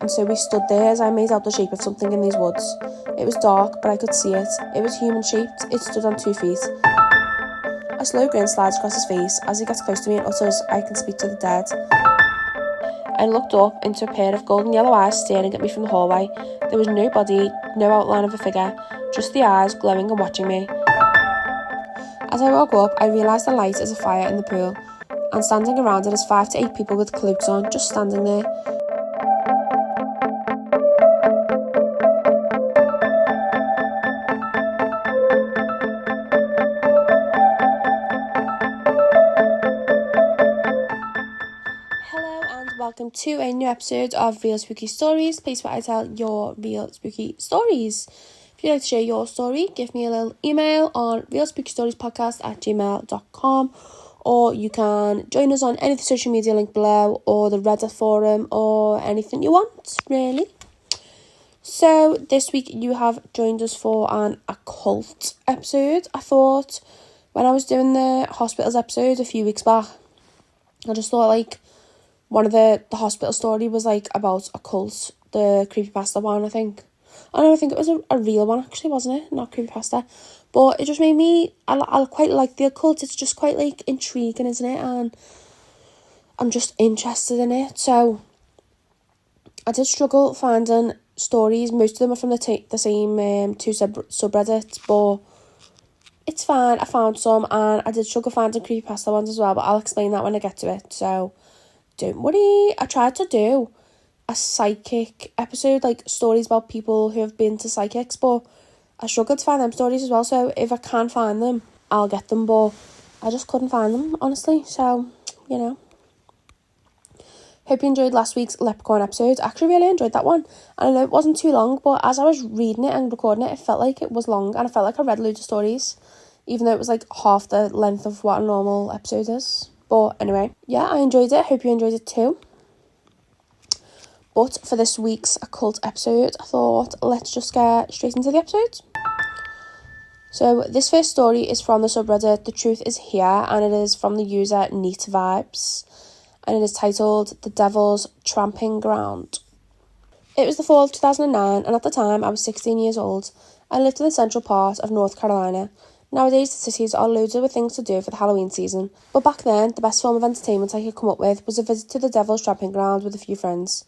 and so we stood there as I made out the shape of something in these woods. It was dark, but I could see it. It was human-shaped. It stood on 2 feet. A slow grin slides across his face as he gets close to me and utters, "I can speak to the dead." I looked up into a pair of golden yellow eyes staring at me from the hallway. There was no body, no outline of a figure, just the eyes glowing and watching me. As I woke up, I realised the light is a fire in the pool, and standing around it is 5 to 8 people with cloaks on, just standing there. Hello and welcome to a new episode of Real Spooky Stories, place where I tell your real spooky stories. If you'd like to share your story, give me a little email on realspooky-storiespodcast@gmail.com, or you can join us on any of the social media link below, or the Reddit forum, or anything you want, really. So this week you have joined us for an occult episode. I thought when I was doing the hospitals episode a few weeks back, I just thought like one of the hospital story was like about occults, the Creepypasta one, I think. I think it was a real one actually, wasn't it? Not Creepypasta. But it just made me, I quite like the occult. It's just quite like intriguing, isn't it? And I'm just interested in it. So I did struggle finding stories. Most of them are from the same two subreddits, but it's fine. I found some, and I did struggle finding Creepypasta ones as well, but I'll explain that when I get to it. So don't worry. I tried to do a psychic episode, like stories about people who have been to psychics, but I struggled to find them stories as well. So if I can find them, I'll get them, but I just couldn't find them, honestly. So, you know. Hope you enjoyed last week's Leprechaun episode. I actually really enjoyed that one. And I know it wasn't too long, but as I was reading it and recording it, it felt like it was long, and I felt like I read loads of stories, even though it was like half the length of what a normal episode is. But anyway, yeah, I enjoyed it. Hope you enjoyed it too. But for this week's occult episode, I thought let's just get straight into the episode. So this first story is from the subreddit The Truth Is Here, and it is from the user Neat Vibes, and it is titled The Devil's Tramping Ground. It was the fall of 2009, and at the time I was 16 years old. I lived in the central part of North Carolina. Nowadays the cities are loaded with things to do for the Halloween season, but back then the best form of entertainment I could come up with was a visit to the Devil's Tramping Ground with a few friends.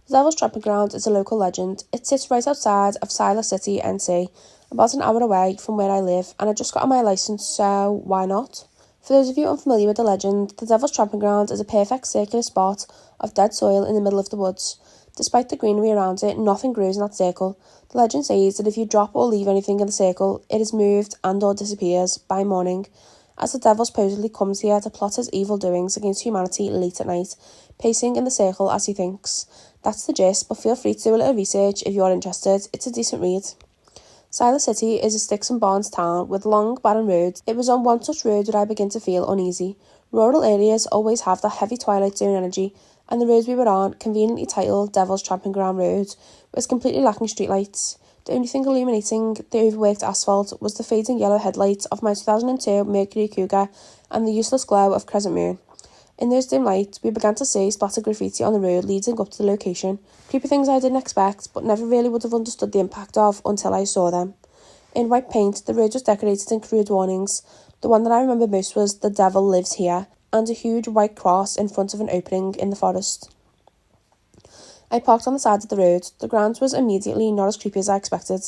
The Devil's Tramping Ground is a local legend. It sits right outside of Siler City, NC, about an hour away from where I live, and I just got my licence, so why not? For those of you unfamiliar with the legend, the Devil's Tramping Ground is a perfect circular spot of dead soil in the middle of the woods. Despite the greenery around it, nothing grows in that circle. The legend says that if you drop or leave anything in the circle, it is moved and or disappears by morning, as the devil supposedly comes here to plot his evil doings against humanity late at night, pacing in the circle as he thinks. That's the gist, but feel free to do a little research if you're interested. It's a decent read. Siler City is a sticks and barns town with long, barren roads. It was on one such road that I began to feel uneasy. Rural areas always have that heavy Twilight Zone energy, and the road we were on, conveniently titled Devil's Tramping Ground Road, was completely lacking streetlights. The only thing illuminating the overworked asphalt was the fading yellow headlights of my 2002 Mercury Cougar and the useless glow of Crescent Moon. In those dim lights, we began to see splattered graffiti on the road leading up to the location. Creepy things I didn't expect, but never really would have understood the impact of until I saw them. In white paint, the road was decorated in crude warnings. The one that I remember most was "The Devil Lives Here," and a huge white cross in front of an opening in the forest. I parked on the side of the road. The ground was immediately not as creepy as I expected.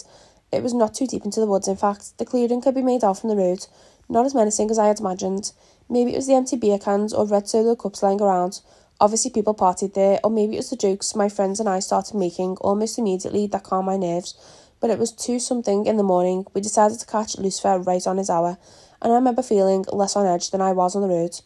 It was not too deep into the woods, in fact. The clearing could be made out from the road, not as menacing as I had imagined. Maybe it was the empty beer cans or red solo cups lying around. Obviously people partied there, or maybe it was the jokes my friends and I started making almost immediately that calmed my nerves. But it was 2-something in the morning. We decided to catch Lucifer right on his hour, and I remember feeling less on edge than I was on the road.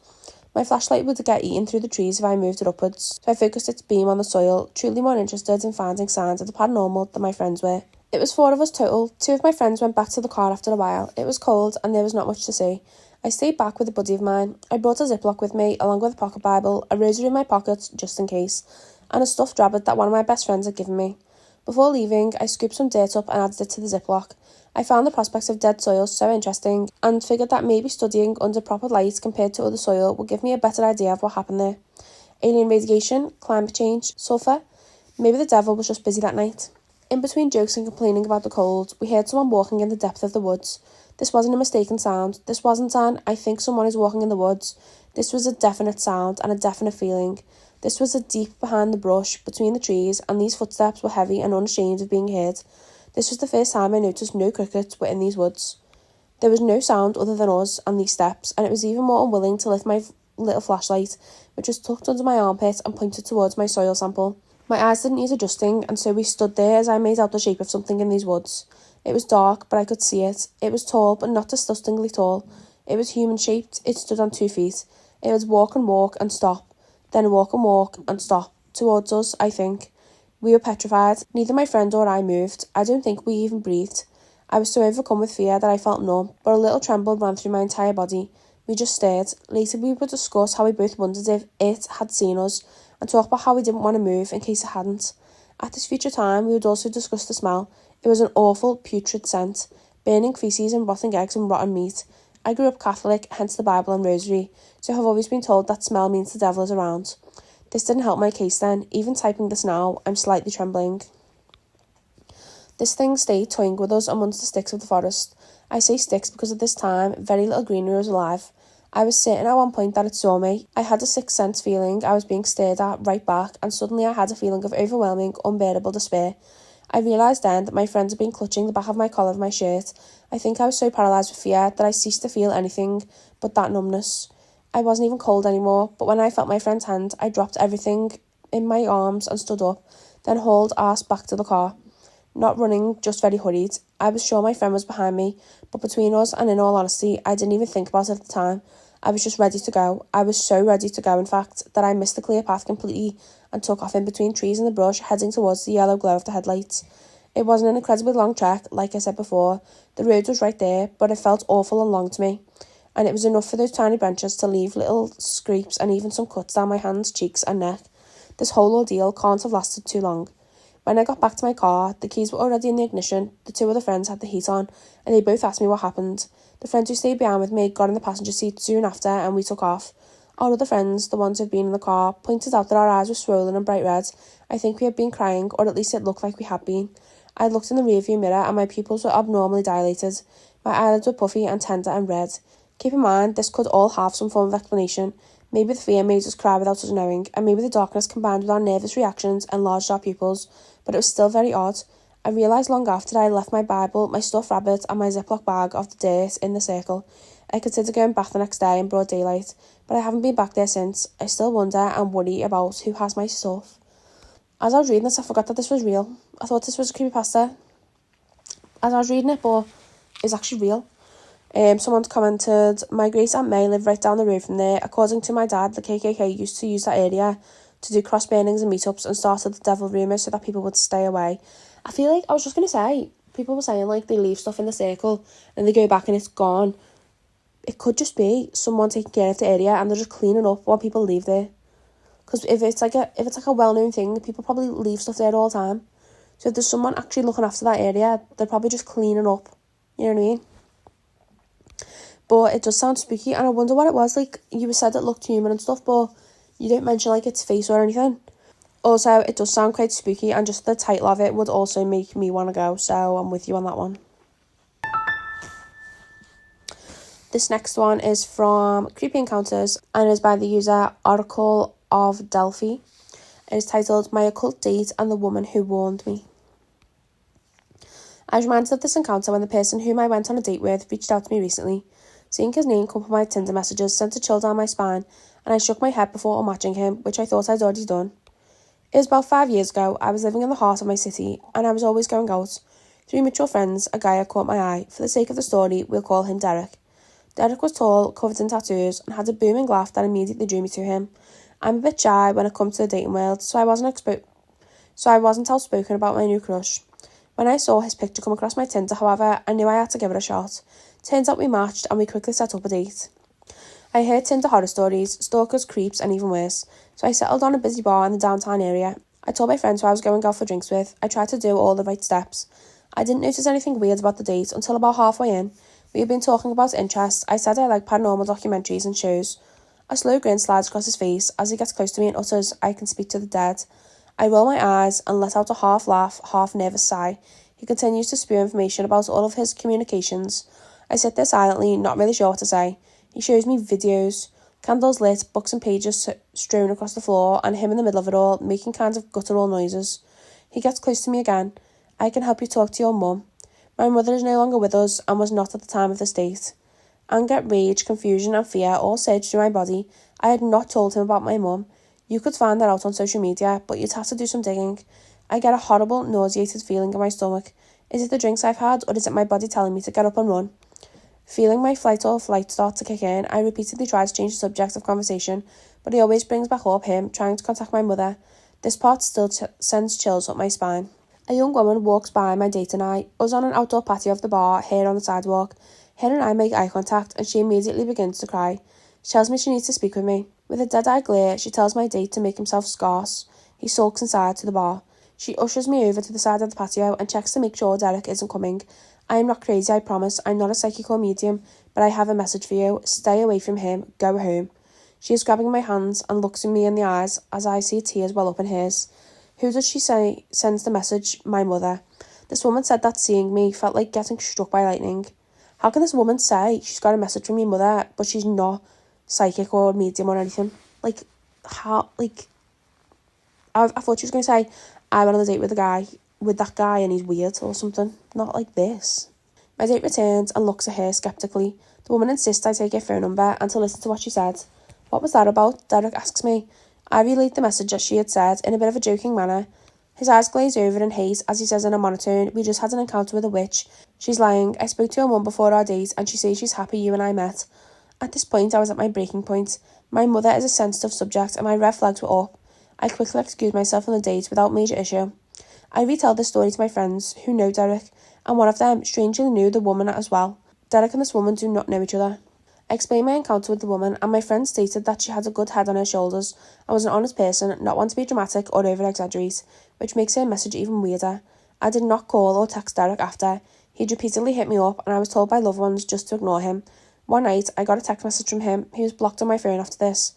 My flashlight would get eaten through the trees if I moved it upwards, so I focused its beam on the soil, truly more interested in finding signs of the paranormal than my friends were. It was 4 of us total. 2 of my friends went back to the car after a while. It was cold, and there was not much to see. I stayed back with a buddy of mine. I brought a Ziploc with me, along with a pocket Bible, a rosary in my pocket, just in case, and a stuffed rabbit that one of my best friends had given me. Before leaving, I scooped some dirt up and added it to the Ziploc. I found the prospects of dead soil so interesting, and figured that maybe studying under proper light compared to other soil would give me a better idea of what happened there. Alien radiation, climate change, sulphur. Maybe the devil was just busy that night. In between jokes and complaining about the cold, we heard someone walking in the depth of the woods. This wasn't a mistaken sound. This wasn't an, I think someone is walking in the woods. This was a definite sound and a definite feeling. This was a deep behind the brush, between the trees, and these footsteps were heavy and unashamed of being heard. This was the first time I noticed no crickets were in these woods. There was no sound other than us and these steps, and it was even more unwilling to lift my little flashlight, which was tucked under my armpit and pointed towards my soil sample. My eyes didn't need adjusting, and so we stood there as I made out the shape of something in these woods. It was dark, but I could see it. It was tall, but not disgustingly tall. It was human-shaped. It stood on 2 feet. It would walk and stop, then walk and stop, towards us, I think. We were petrified. Neither my friend or I moved. I don't think we even breathed. I was so overcome with fear that I felt numb, but a little tremble ran through my entire body. We just stared. Later we would discuss how we both wondered if it had seen us, and talk about how we didn't want to move in case it hadn't. At this future time, we would also discuss the smell. It was an awful, putrid scent, burning feces and rotting eggs and rotten meat. I grew up Catholic, hence the Bible and rosary, so have always been told that smell means the devil is around. This didn't help my case then. Even typing this now, I'm slightly trembling. This thing stayed toying with us amongst the sticks of the forest. I say sticks because at this time, very little greenery was alive. I was certain at one point that it saw me. I had a sixth sense feeling I was being stared at right back, and suddenly I had a feeling of overwhelming, unbearable despair. I realised then that my friends had been clutching the back of my collar of my shirt. I think I was so paralysed with fear that I ceased to feel anything but that numbness. I wasn't even cold anymore, but when I felt my friend's hand, I dropped everything in my arms and stood up, then hauled ass back to the car. Not running, just very hurried. I was sure my friend was behind me, but between us and in all honesty, I didn't even think about it at the time. I was just ready to go. I was so ready to go, in fact, that I missed the clear path completely and took off in between trees and the brush, heading towards the yellow glow of the headlights. It wasn't an incredibly long trek, like I said before. The road was right there, but it felt awful and long to me. And it was enough for those tiny branches to leave little scrapes and even some cuts down my hands, cheeks and neck. This whole ordeal can't have lasted too long. When I got back to my car, the keys were already in the ignition, the 2 other friends had the heat on, and they both asked me what happened. The friends who stayed behind with me got in the passenger seat soon after, and we took off. Our other friends, the ones who'd been in the car, pointed out that our eyes were swollen and bright red. I think we had been crying, or at least it looked like we had been. I looked in the rearview mirror, and my pupils were abnormally dilated. My eyelids were puffy and tender and red. Keep in mind, this could all have some form of explanation. Maybe the fear made us cry without us knowing, and maybe the darkness combined with our nervous reactions enlarged our pupils, but it was still very odd. I realised long after that I left my Bible, my stuffed rabbit and my Ziploc bag of the dirt in the circle. I considered going back the next day in broad daylight, but I haven't been back there since. I still wonder and worry about who has my stuff. As I was reading this, I forgot that this was real. I thought this was a creepypasta as I was reading it, but it's actually real. Someone's commented, my great aunt May lived right down the road from there. According to my dad, the KKK used to use that area to do cross burnings and meetups and started the devil rumours so that people would stay away. I feel like, I was just going to say, people were saying like they leave stuff in the circle and they go back and it's gone. It could just be someone taking care of the area and they're just cleaning up while people leave there. Because if it's like a well-known thing, people probably leave stuff there all the time. So if there's someone actually looking after that area, they're probably just cleaning up. You know what I mean? But it does sound spooky, and I wonder what it was. Like, you said it looked human and stuff, but you don't mention like its face or anything. Also, it does sound quite spooky, and just the title of it would also make me want to go, so I'm with you on that one. This next one is from Creepy Encounters and is by the user Oracle of Delphi. It is titled My Occult Date and the Woman Who Warned Me. I was reminded of this encounter when the person whom I went on a date with reached out to me recently. Seeing his name come up on my Tinder messages sent a chill down my spine, and I shook my head before unmatching him, which I thought I'd already done. It was about 5 years ago. I was living in the heart of my city, and I was always going out. Through mutual friends, a guy had caught my eye. For the sake of the story, we'll call him Derek. Derek was tall, covered in tattoos, and had a booming laugh that immediately drew me to him. I'm a bit shy when it comes to the dating world, so I wasn't outspoken about my new crush. When I saw his picture come across my Tinder, however, I knew I had to give it a shot. Turns out we matched, and we quickly set up a date. I heard Tinder horror stories, stalkers, creeps, and even worse, so I settled on a busy bar in the downtown area. I told my friends who I was going out for drinks with. I tried to do all the right steps. I didn't notice anything weird about the date until about halfway in. We had been talking about interests. I said I like paranormal documentaries and shows. A slow grin slides across his face as he gets close to me and utters, I can speak to the dead. I roll my eyes and let out a half laugh, half nervous sigh. He continues to spew information about all of his communications. I sit there silently, not really sure what to say. He shows me videos, candles lit, books and pages strewn across the floor, and him in the middle of it all, making kinds of guttural noises. He gets close to me again. I can help you talk to your mum. My mother is no longer with us and was not at the time of this date. Anger, rage, confusion and fear all surged through my body. I had not told him about my mum. You could find that out on social media, but you'd have to do some digging. I get a horrible, nauseated feeling in my stomach. Is it the drinks I've had, or is it my body telling me to get up and run? Feeling my fight or flight start to kick in, I repeatedly try to change the subject of conversation, but he always brings back up him trying to contact my mother. This part still sends chills up my spine. A young woman walks by my date and I, us on an outdoor patio of the bar, here on the sidewalk. Her and I make eye contact and she immediately begins to cry. She tells me she needs to speak with me. With a dead-eye glare, she tells my date to make himself scarce. He sulks inside to the bar. She ushers me over to the side of the patio and checks to make sure Derek isn't coming. I am not crazy, I promise. I'm not a psychic or medium, but I have a message for you. Stay away from him. Go home. She is grabbing my hands and looks me in the eyes as I see tears well up in hers. Who does she say sends the message? My mother. This woman said that seeing me felt like getting struck by lightning. How can this woman say she's got a message from your mother, but she's not psychic or medium or anything? Like, how, like, I thought she was going to say, I went on a date with that guy and he's weird or something. Not like this. My date returns and looks at her skeptically. The woman insists I take her phone number and to listen to what she said. What was that about? Derek asks me. I relate the message as she had said, in a bit of a joking manner. His eyes glaze over in hate as he says in a monotone, we just had an encounter with a witch. She's lying. I spoke to her mum before our date and she says she's happy you and I met. At this point, I was at my breaking point. My mother is a sensitive subject and my red flags were up. I quickly excused myself on the date without major issue. I retell this story to my friends, who know Derek, and one of them strangely knew the woman as well. Derek and this woman do not know each other. I explained my encounter with the woman, and my friend stated that she had a good head on her shoulders and was an honest person, not one to be dramatic or over-exaggerate, which makes her message even weirder. I did not call or text Derek after. He'd repeatedly hit me up, and I was told by loved ones just to ignore him. One night, I got a text message from him. He was blocked on my phone after this.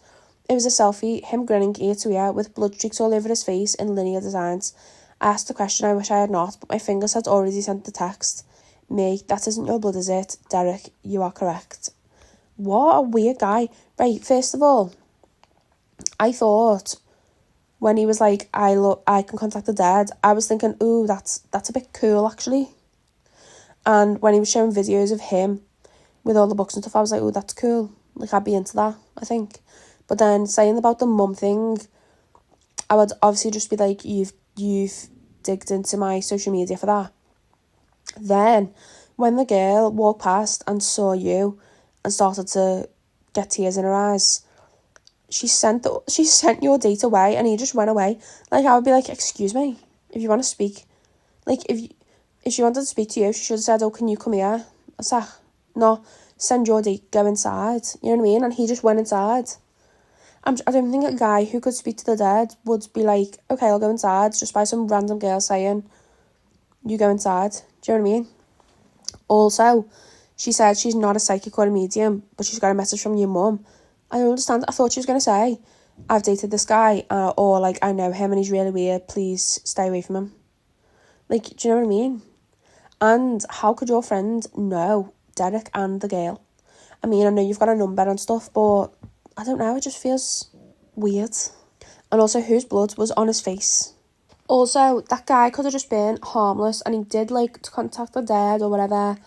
It was a selfie, him grinning ear to ear, with blood streaks all over his face in linear designs. I asked a question I wish I had not, but my fingers had already sent the text. Me, that isn't your blood, is it? Derek, you are correct. What a weird guy. Right, first of all, I thought when he was like, I can contact the dead, I was thinking, ooh, that's a bit cool, actually. And when he was showing videos of him with all the books and stuff, I was like, ooh, that's cool. Like, I'd be into that, I think. But then saying about the mum thing, I would obviously just be like, you've digged into my social media for that. Then, when the girl walked past and saw you and started to get tears in her eyes, she sent your date away and he just went away. Like, I would be like, excuse me, if you want to speak. Like, if she wanted to speak to you, she should have said, oh, can you come here? I said, no, send your date, go inside. You know what I mean? And he just went inside. I don't think a guy who could speak to the dead would be like, okay, I'll go inside, just by some random girl saying, you go inside. Do you know what I mean? Also, she said she's not a psychic or a medium, but she's got a message from your mum. I understand. I thought she was going to say, I've dated this guy, or like, I know him and he's really weird, please stay away from him. Like, do you know what I mean? And how could your friend know Derek and the girl? I mean, I know you've got a number and stuff, but I don't know, it just feels weird. And also, whose blood was on his face? Also, that guy could have just been harmless and he did like to contact the dead or whatever,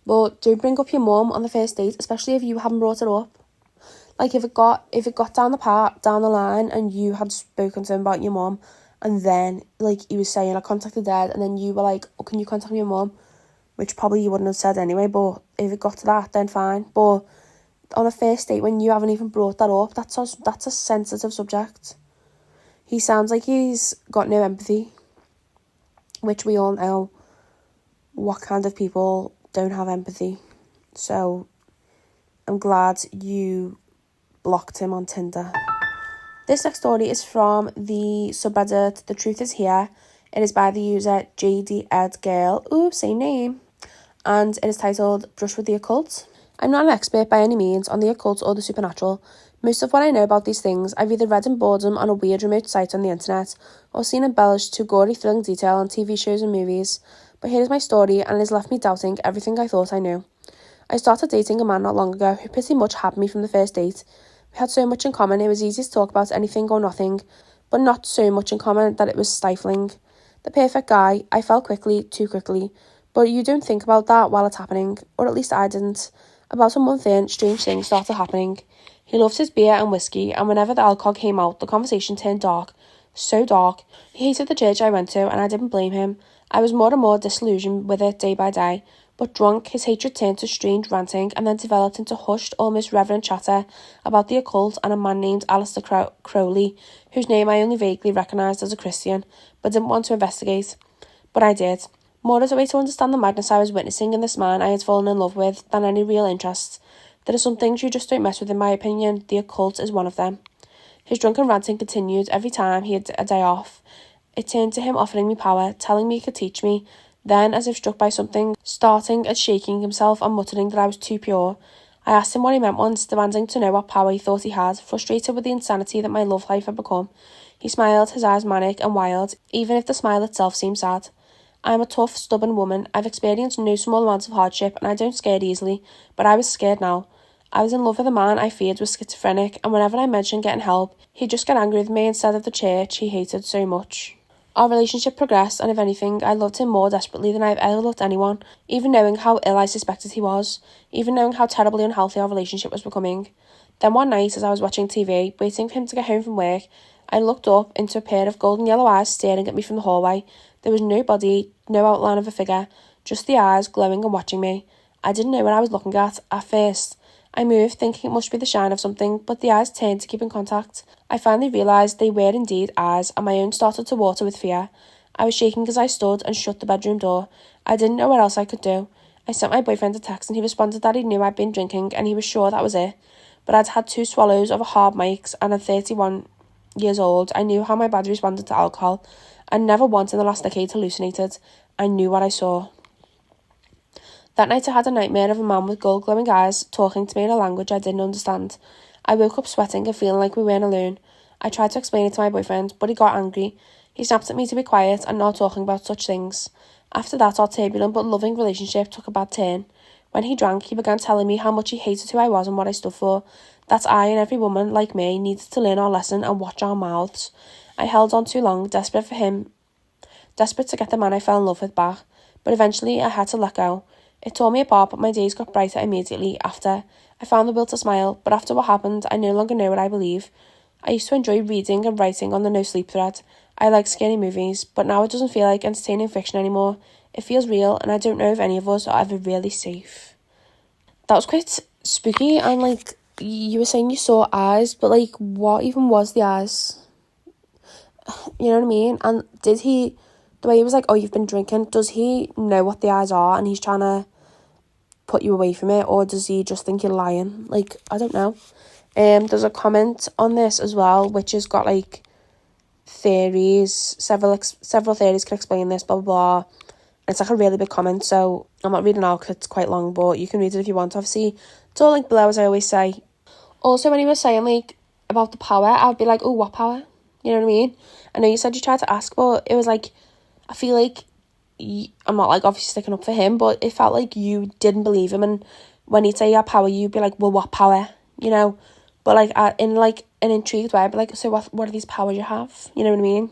but don't bring up your mum on the first date, especially if you haven't brought it up. Like, if it got down the line and you had spoken to him about your mum, and then like he was saying, I contact the dead, and then you were like, oh, can you contact your mum? Which probably you wouldn't have said anyway, but if it got to that, then fine. But on a first date, when you haven't even brought that up, that's a sensitive subject. He sounds like he's got no empathy, which we all know what kind of people don't have empathy. So I'm glad you blocked him on Tinder. This next story is from the subreddit The Truth Is Here. It is by the user JDEdGirl. Ooh, same name. And it is titled Brush with the Occult. I'm not an expert by any means on the occult or the supernatural, Most of what I know about these things I've either read in boredom on a weird remote site on the internet or seen embellished to gory thrilling detail on TV shows and movies, but here is my story and it has left me doubting everything I thought I knew. I started dating a man not long ago who pretty much had me from the first date. We had so much in common it was easy to talk about anything or nothing, but not so much in common that it was stifling. The perfect guy, I fell quickly, too quickly, but you don't think about that while it's happening, or at least I didn't. About a month in, strange things started happening. He loved his beer and whiskey, and whenever the alcohol came out, the conversation turned dark. So dark. He hated the church I went to, and I didn't blame him. I was more and more disillusioned with it day by day. But drunk, his hatred turned to strange ranting, and then developed into hushed, almost reverent chatter about the occult and a man named Alistair Crowley, whose name I only vaguely recognised as a Christian, but didn't want to investigate. But I did. More as a way to understand the madness I was witnessing in this man I had fallen in love with than any real interest. There are some things you just don't mess with in my opinion. The occult is one of them. His drunken ranting continued every time he had a day off. It turned to him offering me power, telling me he could teach me, then, as if struck by something, starting at shaking himself and muttering that I was too pure. I asked him what he meant once, demanding to know what power he thought he had, frustrated with the insanity that my love life had become. He smiled, his eyes manic and wild, even if the smile itself seemed sad. I am a tough, stubborn woman. I've experienced no small amount of hardship and I don't scare easily, but I was scared now. I was in love with a man I feared was schizophrenic, and whenever I mentioned getting help, he'd just get angry with me instead of the church he hated so much. Our relationship progressed, and if anything, I loved him more desperately than I've ever loved anyone, even knowing how ill I suspected he was, even knowing how terribly unhealthy our relationship was becoming. Then one night, as I was watching TV, waiting for him to get home from work, I looked up into a pair of golden yellow eyes staring at me from the hallway. There was no body, no outline of a figure, just the eyes glowing and watching me. I didn't know what I was looking at first. I moved, thinking it must be the shine of something, but the eyes turned to keep in contact. I finally realised they were indeed eyes, and my own started to water with fear. I was shaking as I stood and shut the bedroom door. I didn't know what else I could do. I sent my boyfriend a text and he responded that he knew I'd been drinking and he was sure that was it. But I'd had 2 swallows of a hard mix and at 31 years old, I knew how my body responded to alcohol. I never once in the last decade hallucinated. I knew what I saw. That night I had a nightmare of a man with gold-glowing eyes talking to me in a language I didn't understand. I woke up sweating and feeling like we weren't alone. I tried to explain it to my boyfriend, but he got angry. He snapped at me to be quiet and not talking about such things. After that, our turbulent but loving relationship took a bad turn. When he drank, he began telling me how much he hated who I was and what I stood for, that I and every woman like me needed to learn our lesson and watch our mouths. I held on too long, desperate to get the man I fell in love with back, but eventually I had to let go. It tore me apart, but my days got brighter immediately after. I found the will to smile, but after what happened, I no longer know what I believe. I used to enjoy reading and writing on the no sleep thread. I like scary movies, but now it doesn't feel like entertaining fiction anymore. It feels real, and I don't know if any of us are ever really safe. That was quite spooky, and like, you were saying you saw eyes, but like, what even was the eyes? You know what I mean? And did he, the way he was like, oh, you've been drinking, does he know what the eyes are and he's trying to put you away from it, or does he just think you're lying? Like, I don't know. There's a comment on this as well, which has got like theories, several theories can explain this, blah, blah, blah. It's like a really big comment, so I'm not reading out because it's quite long, but you can read it if you want. Obviously, it's all linked below, as I always say. Also, when he was saying like about the power, I'd be like, oh, what power? You know what I mean? I know you said you tried to ask, but it was like, I feel like, I'm not like obviously sticking up for him, but it felt like you didn't believe him, and when he'd say you had power, you'd be like, well, what power? You know? But like, in like an intrigued way, I'd be like, so what are these powers you have? You know what I mean?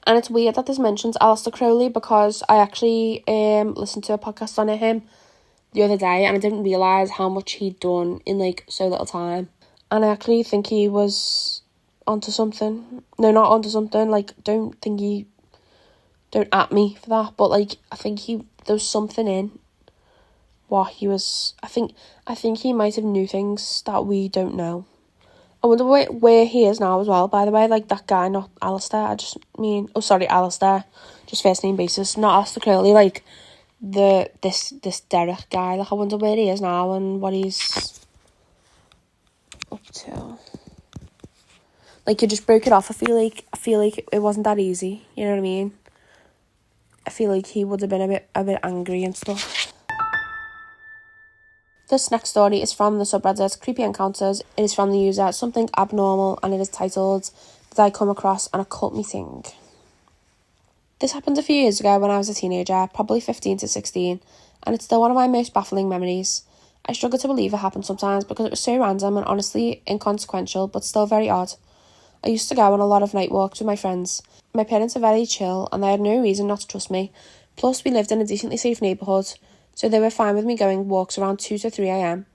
And it's weird that this mentions Alistair Crowley, because I actually listened to a podcast on him the other day, and I didn't realise how much he'd done in like so little time. And I actually think he was onto something. No, not onto something. Like, don't at me for that, but like, I think there's something in what he was. I think he might have knew things that we don't know. I wonder where he is now as well, by the way, like that guy, not Alistair, Alistair, just first name basis, not Alistair Crowley, like this Derek guy. Like, I wonder where he is now and what he's up to. Like, you just broke it off. I feel like it wasn't that easy, you know what I mean? I feel like he would have been a bit angry and stuff. This next story is from the subreddit Creepy Encounters. It is from the user Something Abnormal and it is titled, Did I Come Across an Occult Meeting? This happened a few years ago when I was a teenager, probably 15 to 16, and it's still one of my most baffling memories. I struggle to believe it happened sometimes because it was so random and honestly inconsequential, but still very odd. I used to go on a lot of night walks with my friends. My parents are very chill and they had no reason not to trust me. Plus, we lived in a decently safe neighbourhood, so they were fine with me going walks around 2 to 3 a.m.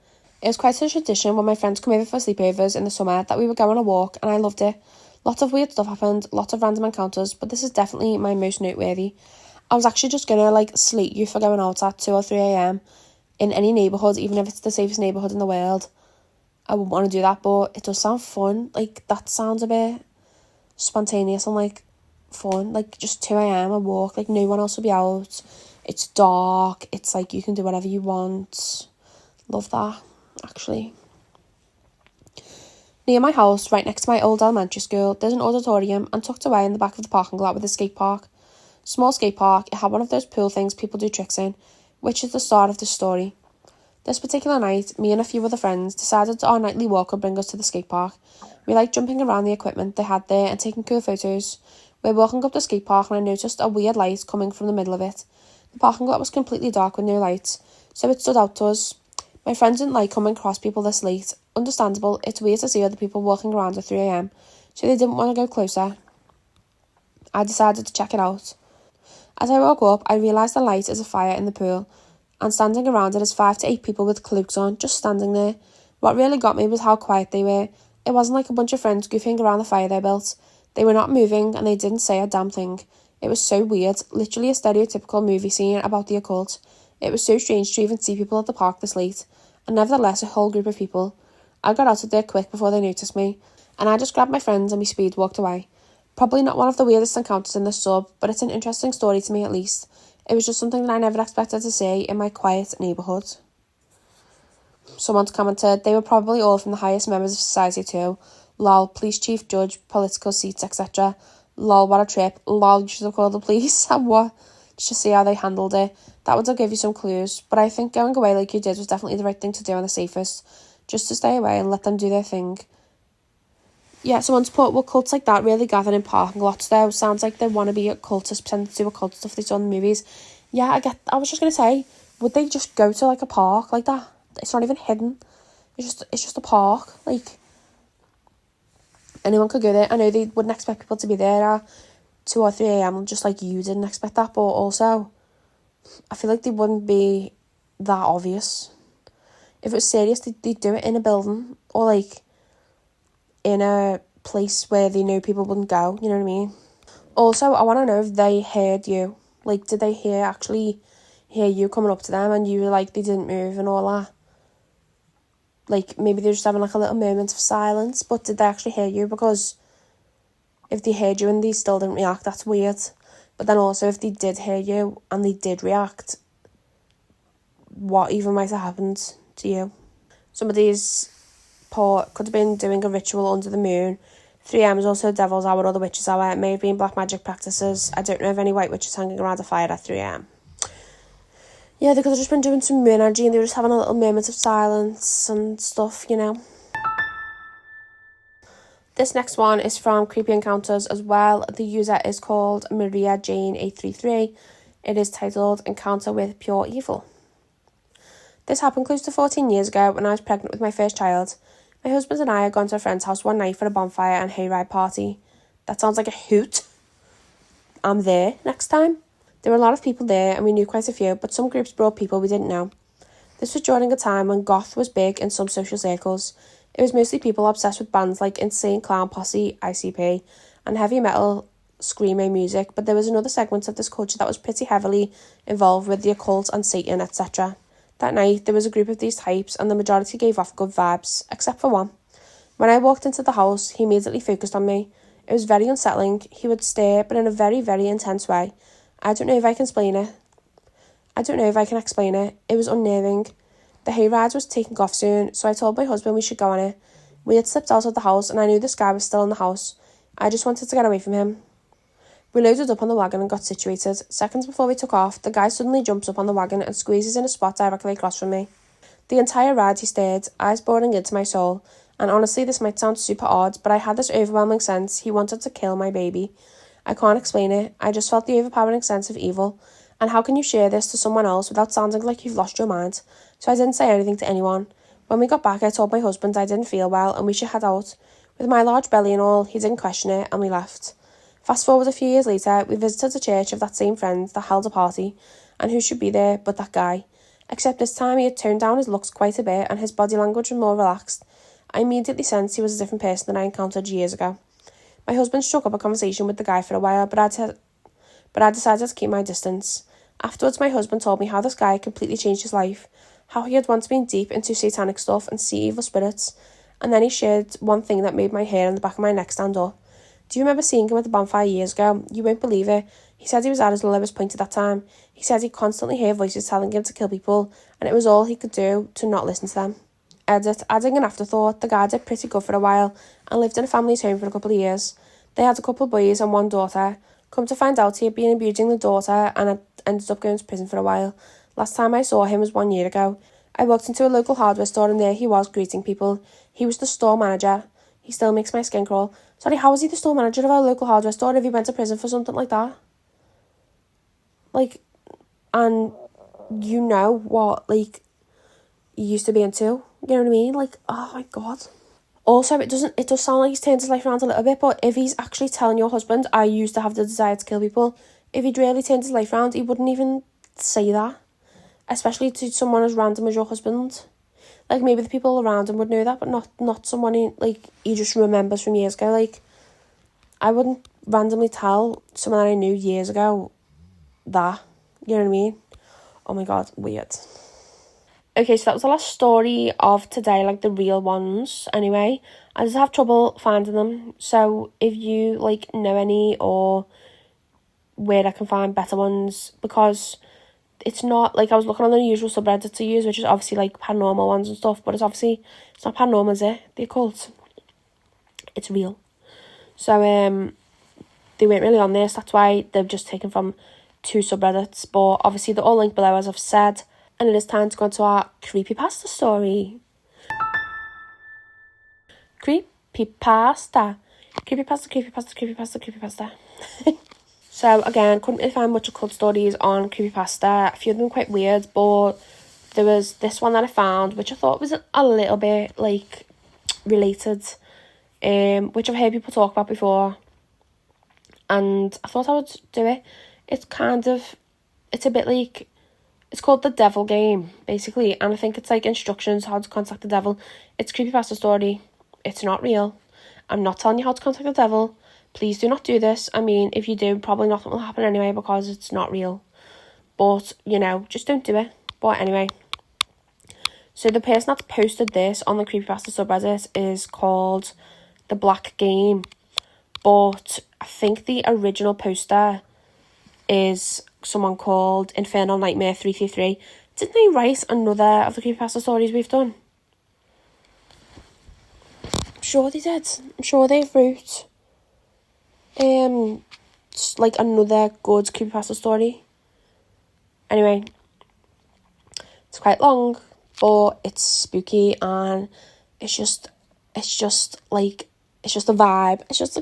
It was quite a tradition when my friends come over for sleepovers in the summer that we would go on a walk, and I loved it. Lots of weird stuff happened, lots of random encounters, but this is definitely my most noteworthy. I was actually just gonna slate you for going out at 2 or 3 a.m. in any neighbourhood, even if it's the safest neighbourhood in the world. I wouldn't want to do that, but it does sound fun. That sounds a bit spontaneous and fun. Just 2 a.m. a walk, no one else will be out. It's dark. It's you can do whatever you want. Love that, actually. Near my house, right next to my old elementary school, there's an auditorium, and tucked away in the back of the parking lot with a skate park. Small skate park, it had one of those pool things people do tricks in, which is the start of the story. This particular night, me and a few other friends decided our nightly walk would bring us to the skate park. We liked jumping around the equipment they had there and taking cool photos. We were walking up the skate park and I noticed a weird light coming from the middle of it. The parking lot was completely dark with no lights, so it stood out to us. My friends didn't like coming across people this late. Understandable, it's weird to see other people walking around at 3 a.m, so they didn't want to go closer. I decided to check it out. As I woke up, I realised the light is a fire in the pool, and standing around it is 5 to 8 people with cloaks on, just standing there. What really got me was how quiet they were. It wasn't like a bunch of friends goofing around the fire they built. They were not moving, and they didn't say a damn thing. It was so weird, literally a stereotypical movie scene about the occult. It was so strange to even see people at the park this late, and nevertheless a whole group of people. I got out of there quick before they noticed me, and I just grabbed my friends and we speed walked away. Probably not one of the weirdest encounters in the sub, but it's an interesting story to me at least. It was just something that I never expected to see in my quiet neighbourhood. Someone's commented, they were probably all from the highest members of society too. Lol, police chief, judge, political seats, etc. Lol, what a trip. Lol, you should have called the police. And what? Just to see how they handled it. That would have given you some clues, but I think going away like you did was definitely the right thing to do and the safest. Just to stay away and let them do their thing. Yeah, someone's put, well, cults like that really gather in parking lots though. Sounds like they want to be occultists, pretending to do occult stuff they saw in the movies. Yeah, I was just going to say, would they just go to a park like that? It's not even hidden. It's just a park. Anyone could go there. I know they wouldn't expect people to be there at 2 or 3 a.m, just like you didn't expect that, but also, I feel like they wouldn't be that obvious. If it was serious, they'd do it in a building or in a place where they know people wouldn't go, you know what I mean? Also, I want to know if they heard you. Did they actually hear you coming up to them and you were they didn't move and all that? Maybe they're just having a little moment of silence, but did they actually hear you? Because if they heard you and they still didn't react, that's weird. But then also, if they did hear you and they did react, what even might have happened to you? Somebody's could have been doing a ritual under the moon. 3 a.m. is also Devil's Hour or the Witch's Hour. It may have been black magic practices. I don't know of any white witches hanging around a fire at 3 a.m. Yeah, they could have just been doing some moon energy and they were just having a little moment of silence and stuff, you know. This next one is from Creepy Encounters as well. The user is called Maria Jane 833. It is titled Encounter with Pure Evil. This happened close to 14 years ago when I was pregnant with my first child. My husband and I had gone to a friend's house one night for a bonfire and hayride party. That sounds like a hoot. I'm there next time. There were a lot of people there and we knew quite a few, but some groups brought people we didn't know. This was during a time when goth was big in some social circles. It was mostly people obsessed with bands like Insane Clown Posse, ICP, and heavy metal screamo music, but there was another segment of this culture that was pretty heavily involved with the occult and Satan, etc. That night, there was a group of these types, and the majority gave off good vibes, except for one. When I walked into the house, he immediately focused on me. It was very unsettling. He would stare, but in a very, very intense way. I don't know if I can explain it. It was unnerving. The hayride was taking off soon, so I told my husband we should go on it. We had slipped out of the house, and I knew this guy was still in the house. I just wanted to get away from him. We loaded up on the wagon and got situated. Seconds before we took off, the guy suddenly jumps up on the wagon and squeezes in a spot directly across from me. The entire ride he stared, eyes boring into my soul, and honestly this might sound super odd, but I had this overwhelming sense he wanted to kill my baby. I can't explain it, I just felt the overpowering sense of evil. And how can you share this to someone else without sounding like you've lost your mind? So I didn't say anything to anyone. When we got back, I told my husband I didn't feel well and we should head out. With my large belly and all, he didn't question it and we left. Fast forward a few years later, we visited the church of that same friend that held a party, and who should be there but that guy. Except this time he had toned down his looks quite a bit and his body language was more relaxed. I immediately sensed he was a different person than I encountered years ago. My husband struck up a conversation with the guy for a while, but I decided to keep my distance. Afterwards, my husband told me how this guy had completely changed his life, how he had once been deep into satanic stuff and see evil spirits, and then he shared one thing that made my hair on the back of my neck stand up. Do you remember seeing him at the bonfire years ago? You won't believe it. He said he was at his lowest point at that time. He said he constantly heard voices telling him to kill people, and it was all he could do to not listen to them. Edit, adding an afterthought, the guy did pretty good for a while and lived in a family's home for a couple of years. They had a couple of boys and one daughter. Come to find out, he had been abusing the daughter and had ended up going to prison for a while. Last time I saw him was 1 year ago. I walked into a local hardware store and there he was greeting people. He was the store manager. He still makes my skin crawl. Sorry, how was he the store manager of our local hardware store if he went to prison for something like that? Like, and you know what, like, he used to be into, you know what I mean? Like, oh my God. Also, it does sound like he's turned his life around a little bit, but if he's actually telling your husband, I used to have the desire to kill people, if he'd really turned his life around, he wouldn't even say that. Especially to someone as random as your husband. Like, maybe the people around him would know that, but not someone he just remembers from years ago. Like, I wouldn't randomly tell someone that I knew years ago that. You know what I mean? Oh my God, weird. Okay, so that was the last story of today, like the real ones. Anyway, I just have trouble finding them. So if you know any or where I can find better ones, because it's not I was looking on the usual subreddit to use, which is obviously paranormal ones and stuff, but it's not paranormal, is it? The occult. It's real. So they weren't really on this. That's why they've just taken from 2 subreddits. But obviously they're all linked below, as I've said. And it is time to go into our creepypasta story. Creepypasta. Creepypasta. So again, couldn't really find much occult stories on creepypasta. A few of them quite weird, but there was this one that I found, which I thought was a little bit related, which I've heard people talk about before, and I thought I would do it. It's a bit it's called The Devil Game, basically, and I think it's instructions how to contact the devil. It's a creepypasta story. It's not real. I'm not telling you how to contact the devil. Please do not do this. I mean, if you do, probably nothing will happen anyway because it's not real. But, just don't do it. But anyway. So the person that's posted this on the creepypasta subreddit is called The Black Game. But I think the original poster is someone called Infernal Nightmare 333. Didn't they write another of the creepypasta stories we've done? I'm sure they did. I'm sure they wrote another good creepypasta story. Anyway, it's quite long, but it's spooky and it's just a vibe. It's just a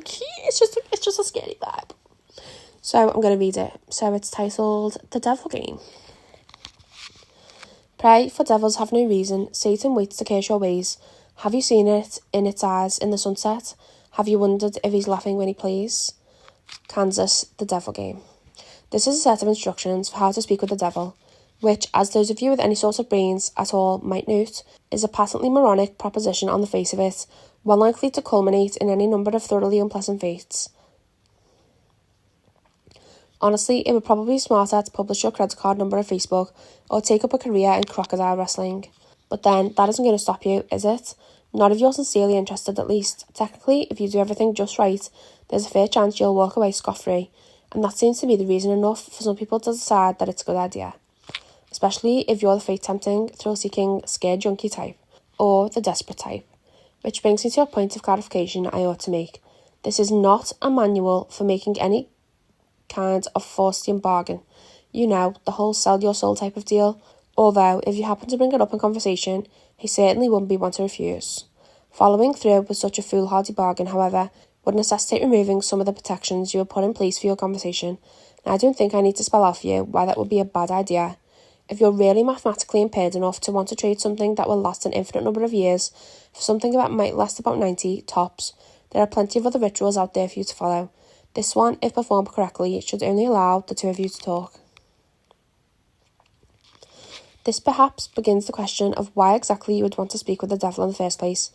scary vibe. So I'm going to read it. So it's titled The Devil Game. Pray, for devils have no reason. Satan waits to curse your ways. Have you seen it in its eyes in the sunset? Have you wondered if he's laughing when he plays? Kansas, The Devil Game. This is a set of instructions for how to speak with the devil, which, as those of you with any sort of brains at all might note, is a patently moronic proposition on the face of it, one likely to culminate in any number of thoroughly unpleasant fates. Honestly, it would probably be smarter to publish your credit card number on Facebook or take up a career in crocodile wrestling. But then, that isn't going to stop you, is it? Not if you're sincerely interested, at least. Technically, if you do everything just right, there's a fair chance you'll walk away scot-free, and that seems to be the reason enough for some people to decide that it's a good idea. Especially if you're the fate-tempting, thrill-seeking, scared junkie type, or the desperate type. Which brings me to a point of clarification I ought to make. This is not a manual for making any kind of Faustian bargain. The whole sell your soul type of deal. Although, if you happen to bring it up in conversation, he certainly wouldn't be one to refuse. Following through with such a foolhardy bargain, however, would necessitate removing some of the protections you have put in place for your conversation, and I don't think I need to spell out for you why that would be a bad idea. If you're really mathematically impaired enough to want to trade something that will last an infinite number of years for something that might last about 90, tops, there are plenty of other rituals out there for you to follow. This one, if performed correctly, should only allow the two of you to talk. This perhaps begins the question of why exactly you would want to speak with the devil in the first place.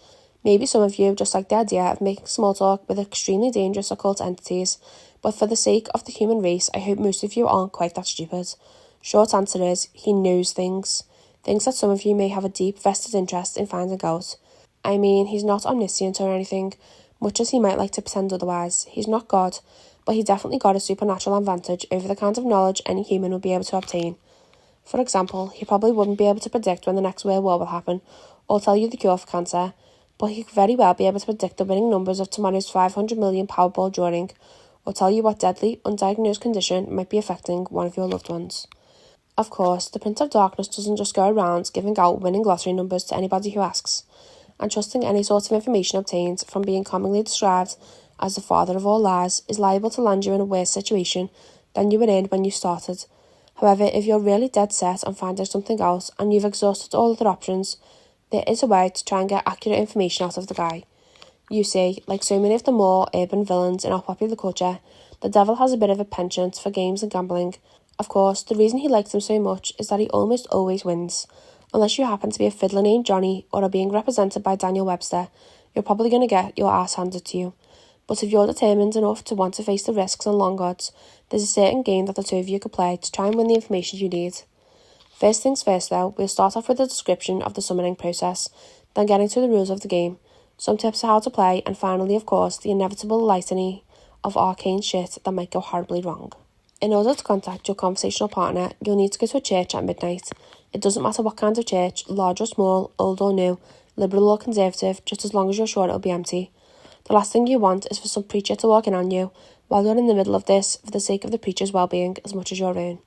Maybe some of you just like the idea of making small talk with extremely dangerous occult entities, but for the sake of the human race, I hope most of you aren't quite that stupid. Short answer is, he knows things that some of you may have a deep vested interest in finding out. I mean, he's not omniscient or anything, much as he might like to pretend otherwise. He's not God, but he definitely got a supernatural advantage over the kind of knowledge any human would be able to obtain. For example, he probably wouldn't be able to predict when the next world war will happen, or tell you the cure for cancer, but he could very well be able to predict the winning numbers of tomorrow's 500 million Powerball drawing, or tell you what deadly, undiagnosed condition might be affecting one of your loved ones. Of course, the Prince of Darkness doesn't just go around giving out winning lottery numbers to anybody who asks, and trusting any sort of information obtained from being commonly described as the father of all lies is liable to land you in a worse situation than you were in when you started. However, if you're really dead set on finding something out and you've exhausted all other options, there is a way to try and get accurate information out of the guy. You see, like so many of the more urban villains in our popular culture, the devil has a bit of a penchant for games and gambling. Of course, the reason he likes them so much is that he almost always wins. Unless you happen to be a fiddler named Johnny or are being represented by Daniel Webster, you're probably going to get your ass handed to you. But if you're determined enough to want to face the risks and long odds, there's a certain game that the two of you could play to try and win the information you need. First things first though, we'll start off with a description of the summoning process, then get into the rules of the game, some tips on how to play, and finally, of course, the inevitable litany of arcane shit that might go horribly wrong. In order to contact your conversational partner, you'll need to go to a church at midnight. It doesn't matter what kind of church, large or small, old or new, liberal or conservative, just as long as you're sure it'll be empty. The last thing you want is for some preacher to walk in on you while you're in the middle of this for the sake of the preacher's well-being as much as your own.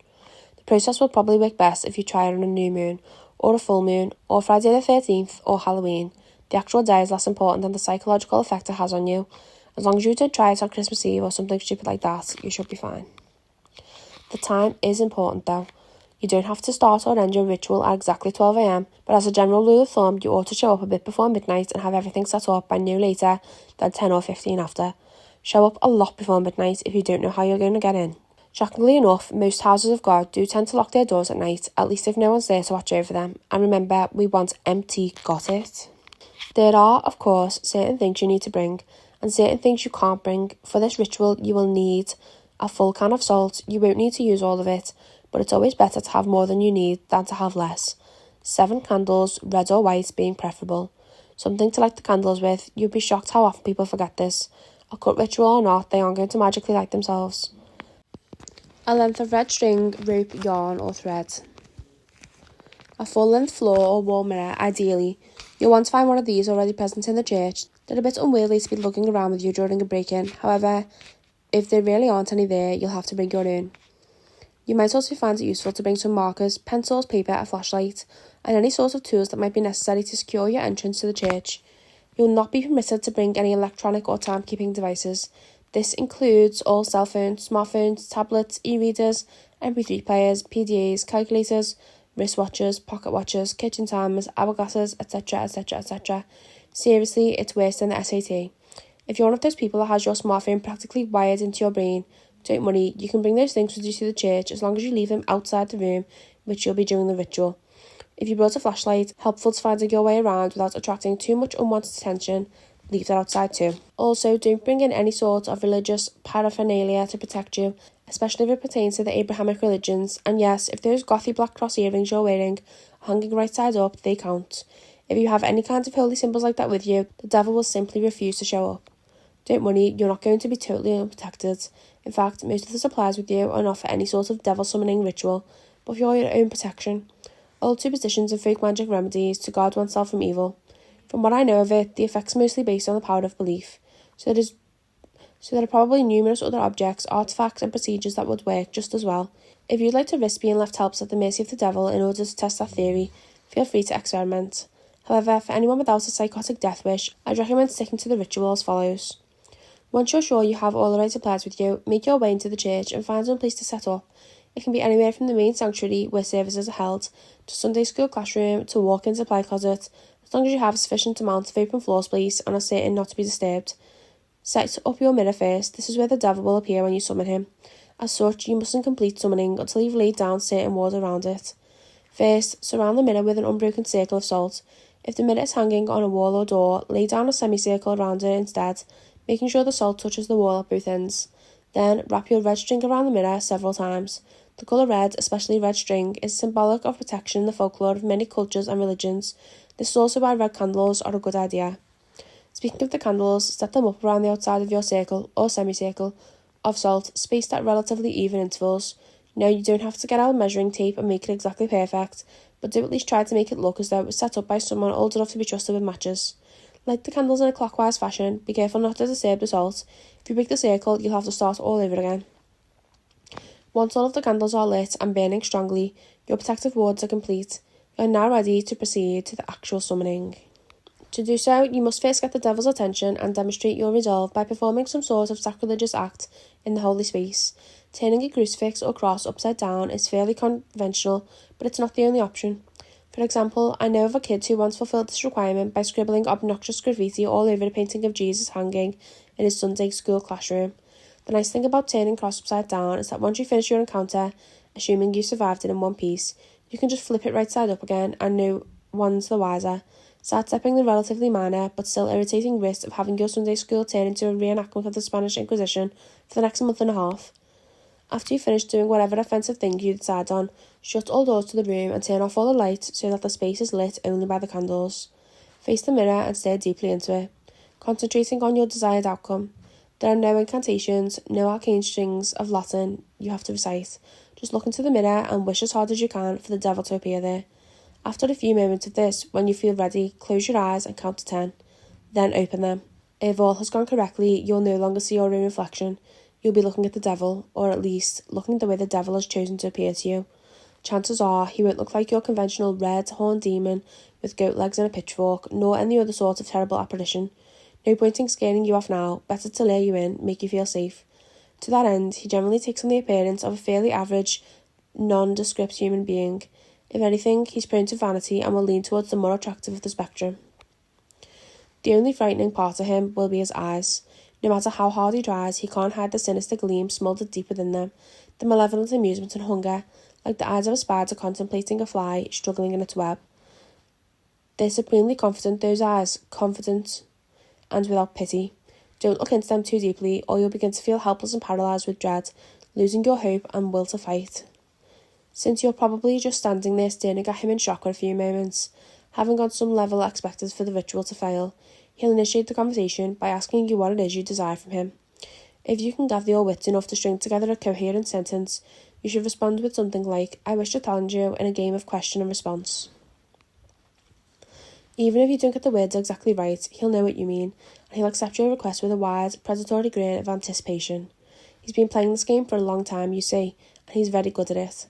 The process will probably work best if you try it on a new moon, or a full moon, or Friday the 13th, or Halloween. The actual day is less important than the psychological effect it has on you. As long as you don't try it on Christmas Eve or something stupid like that, you should be fine. The time is important though. You don't have to start or end your ritual at exactly 12 AM, but as a general rule of thumb, you ought to show up a bit before midnight and have everything set up by no later than 10 or 15 after. Show up a lot before midnight if you don't know how you're going to get in. Shockingly enough, most houses of God do tend to lock their doors at night, at least if no one's there to watch over them. And remember, we want empty, got it? There are, of course, certain things you need to bring, and certain things you can't bring. For this ritual, you will need a full can of salt. You won't need to use all of it, but it's always better to have more than you need than to have less. 7 candles, red or white being preferable. Something to light the candles with. You'd be shocked how often people forget this. Occult ritual or not, they aren't going to magically light themselves. A length of red string, rope, yarn or thread. A full-length floor or wall mirror, ideally. You'll want to find one of these already present in the church. They're a bit unwieldy to be lugging around with you during a break-in. However, if there really aren't any there, you'll have to bring your own. You might also find it useful to bring some markers, pencils, paper, a flashlight, and any sort of tools that might be necessary to secure your entrance to the church. You'll not be permitted to bring any electronic or timekeeping devices. This includes all cell phones, smartphones, tablets, e-readers, MP3 players, PDAs, calculators, wristwatches, pocket watches, kitchen timers, hourglasses, etc, etc, etc. Seriously, it's worse than the SAT. If you're one of those people that has your smartphone practically wired into your brain, don't worry, you can bring those things with you to the church as long as you leave them outside the room which you'll be doing the ritual. If you brought a flashlight, helpful to finding your way around without attracting too much unwanted attention, leave that outside too. Also, don't bring in any sort of religious paraphernalia to protect you, especially if it pertains to the Abrahamic religions. And yes, if those gothy black cross earrings you're wearing are hanging right side up, they count. If you have any kind of holy symbols like that with you, the devil will simply refuse to show up. Don't worry, you're not going to be totally unprotected. In fact, most of the supplies with you are not for any sort of devil summoning ritual, but for your own protection. Old superstitions and folk magic remedies to guard oneself from evil. From what I know of it, the effect's mostly based on the power of belief, so So there are probably numerous other objects, artifacts and procedures that would work just as well. If you'd like to risk being left helpless at the mercy of the devil in order to test that theory, feel free to experiment. However, for anyone without a psychotic death wish, I'd recommend sticking to the ritual as follows. Once you're sure you have all the right supplies with you, make your way into the church and find some place to set up. It can be anywhere from the main sanctuary where services are held, to Sunday school classroom, to walk-in supply closet, as long as you have a sufficient amount of open floor space and are certain not to be disturbed. Set up your mirror first. This is where the devil will appear when you summon him. As such, you mustn't complete summoning until you've laid down certain wards around it. First, surround the mirror with an unbroken circle of salt. If the mirror is hanging on a wall or door, lay down a semicircle around it instead, making sure the salt touches the wall at both ends. Then, wrap your red string around the mirror several times. The colour red, especially red string, is symbolic of protection in the folklore of many cultures and religions. This is also why red candles are a good idea. Speaking of the candles, set them up around the outside of your circle or semicircle of salt, spaced at relatively even intervals. No, you don't have to get out measuring tape and make it exactly perfect, but do at least try to make it look as though it was set up by someone old enough to be trusted with matches. Light the candles in a clockwise fashion. Be careful not to disturb the salt. If you break the circle, you'll have to start all over again. Once all of the candles are lit and burning strongly, your protective wards are complete. You are now ready to proceed to the actual summoning. To do so, you must first get the devil's attention and demonstrate your resolve by performing some sort of sacrilegious act in the holy space. Turning a crucifix or cross upside down is fairly conventional, but it's not the only option. For example, I know of a kid who once fulfilled this requirement by scribbling obnoxious graffiti all over a painting of Jesus hanging in his Sunday school classroom. The nice thing about turning cross upside down is that once you finish your encounter, assuming you survived it in one piece, you can just flip it right side up again and no one's the wiser. Sidestepping the relatively minor but still irritating risk of having your Sunday school turn into a reenactment of the Spanish Inquisition for the next month and a half. After you finish doing whatever offensive thing you decide on, shut all doors to the room and turn off all the lights so that the space is lit only by the candles. Face the mirror and stare deeply into it, concentrating on your desired outcome. There are no incantations, no arcane strings of Latin you have to recite. Just look into the mirror and wish as hard as you can for the devil to appear there. After a few moments of this, when you feel ready, close your eyes and count to 10. Then open them. If all has gone correctly, you'll no longer see your own reflection. You'll be looking at the devil, or at least looking the way the devil has chosen to appear to you. Chances are he won't look like your conventional red horned demon with goat legs and a pitchfork, nor any other sort of terrible apparition. No point in scaring you off now, better to lure you in, make you feel safe. To that end, he generally takes on the appearance of a fairly average, nondescript human being. If anything, he's prone to vanity and will lean towards the more attractive of the spectrum. The only frightening part of him will be his eyes. No matter how hard he tries, he can't hide the sinister gleam smoulded deep within them, the malevolent amusement and hunger, like the eyes of a spider contemplating a fly struggling in its web. They're supremely confident, those eyes, confident and without pity. Don't look into them too deeply, or you'll begin to feel helpless and paralysed with dread, losing your hope and will to fight. Since you're probably just standing there staring at him in shock for a few moments, having on some level expected for the ritual to fail, he'll initiate the conversation by asking you what it is you desire from him. If you can gather your wits enough to string together a coherent sentence, you should respond with something like, "I wish to challenge you in a game of question and response." Even if you don't get the words exactly right, he'll know what you mean, and he'll accept your request with a wide, predatory grin of anticipation. He's been playing this game for a long time, you see, and he's very good at it.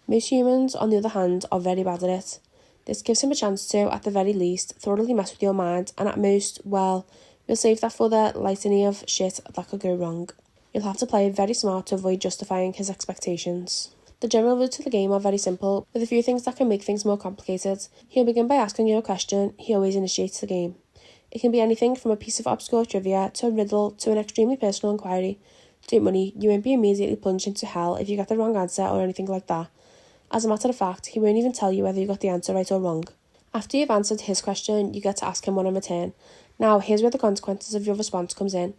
Most humans, on the other hand, are very bad at it. This gives him a chance to, at the very least, thoroughly mess with your mind, and at most, well, we'll save that for the litany of shit that could go wrong. You'll have to play very smart to avoid justifying his expectations. The general route to the game are very simple, with a few things that can make things more complicated. He'll begin by asking you a question. He always initiates the game. It can be anything from a piece of obscure trivia to a riddle to an extremely personal inquiry. Don't worry, you won't be immediately plunged into hell if you get the wrong answer or anything like that. As a matter of fact, he won't even tell you whether you got the answer right or wrong. After you've answered his question, you get to ask him one in return. Now, here's where the consequences of your response comes in.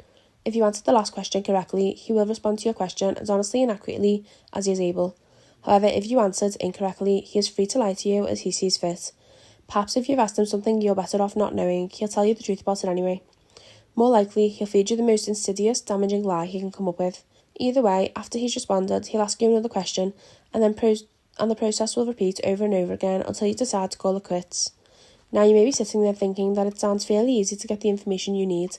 If you answered the last question correctly, he will respond to your question as honestly and accurately as he is able. However, if you answered incorrectly, he is free to lie to you as he sees fit. Perhaps if you've asked him something you're better off not knowing, he'll tell you the truth about it anyway. More likely, he'll feed you the most insidious, damaging lie he can come up with. Either way, after he's responded, he'll ask you another question, and the process will repeat over and over again until you decide to call it quits. Now, you may be sitting there thinking that it sounds fairly easy to get the information you need,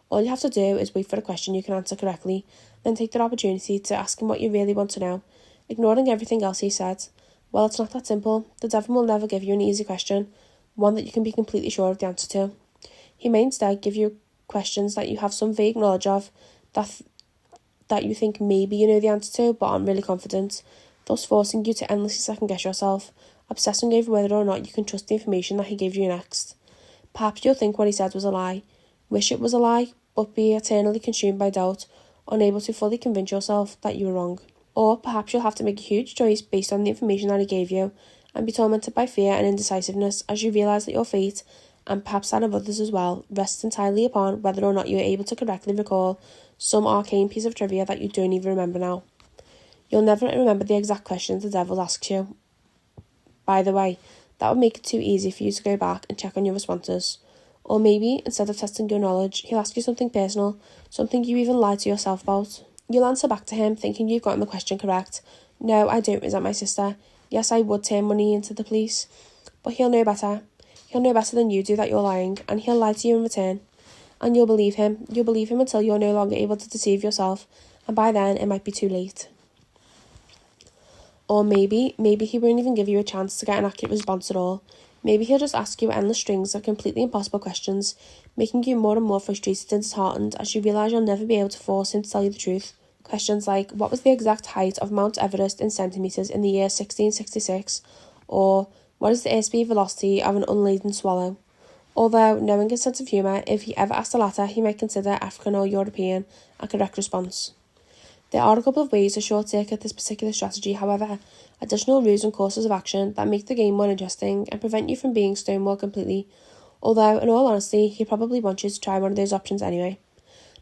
All you have to do is wait for a question you can answer correctly, then take the opportunity to ask him what you really want to know, ignoring everything else he said. Well, it's not that simple. The devil will never give you an easy question, one that you can be completely sure of the answer to. He may instead give you questions that you have some vague knowledge of, that you think maybe you know the answer to, but aren't really confident, thus forcing you to endlessly second-guess yourself, obsessing over whether or not you can trust the information that he gave you next. Perhaps you'll think what he said was a lie, wish it was a lie, but be eternally consumed by doubt, unable to fully convince yourself that you were wrong. Or perhaps you'll have to make a huge choice based on the information that he gave you, and be tormented by fear and indecisiveness as you realise that your fate, and perhaps that of others as well, rests entirely upon whether or not you are able to correctly recall some arcane piece of trivia that you don't even remember now. You'll never remember the exact questions the devil asks you. By the way, that would make it too easy for you to go back and check on your responses. Or maybe, instead of testing your knowledge, he'll ask you something personal, something you even lied to yourself about. You'll answer back to him, thinking you've gotten the question correct. No, I don't resent my sister. Yes, I would turn money into the police. But he'll know better. He'll know better than you do that you're lying, and he'll lie to you in return. And you'll believe him. You'll believe him until you're no longer able to deceive yourself, and by then it might be too late. Or maybe he won't even give you a chance to get an accurate response at all. Maybe he'll just ask you endless strings of completely impossible questions, making you more and more frustrated and disheartened as you realise you'll never be able to force him to tell you the truth. Questions like, what was the exact height of Mount Everest in centimetres in the year 1666? Or, what is the airspeed velocity of an unladen swallow? Although, knowing his sense of humour, if he ever asked the latter, he might consider African or European a correct response. There are a couple of ways to short-circuit this particular strategy, however, additional rules and courses of action that make the game more interesting and prevent you from being stonewalled completely, although, in all honesty, he probably wants you to try one of those options anyway.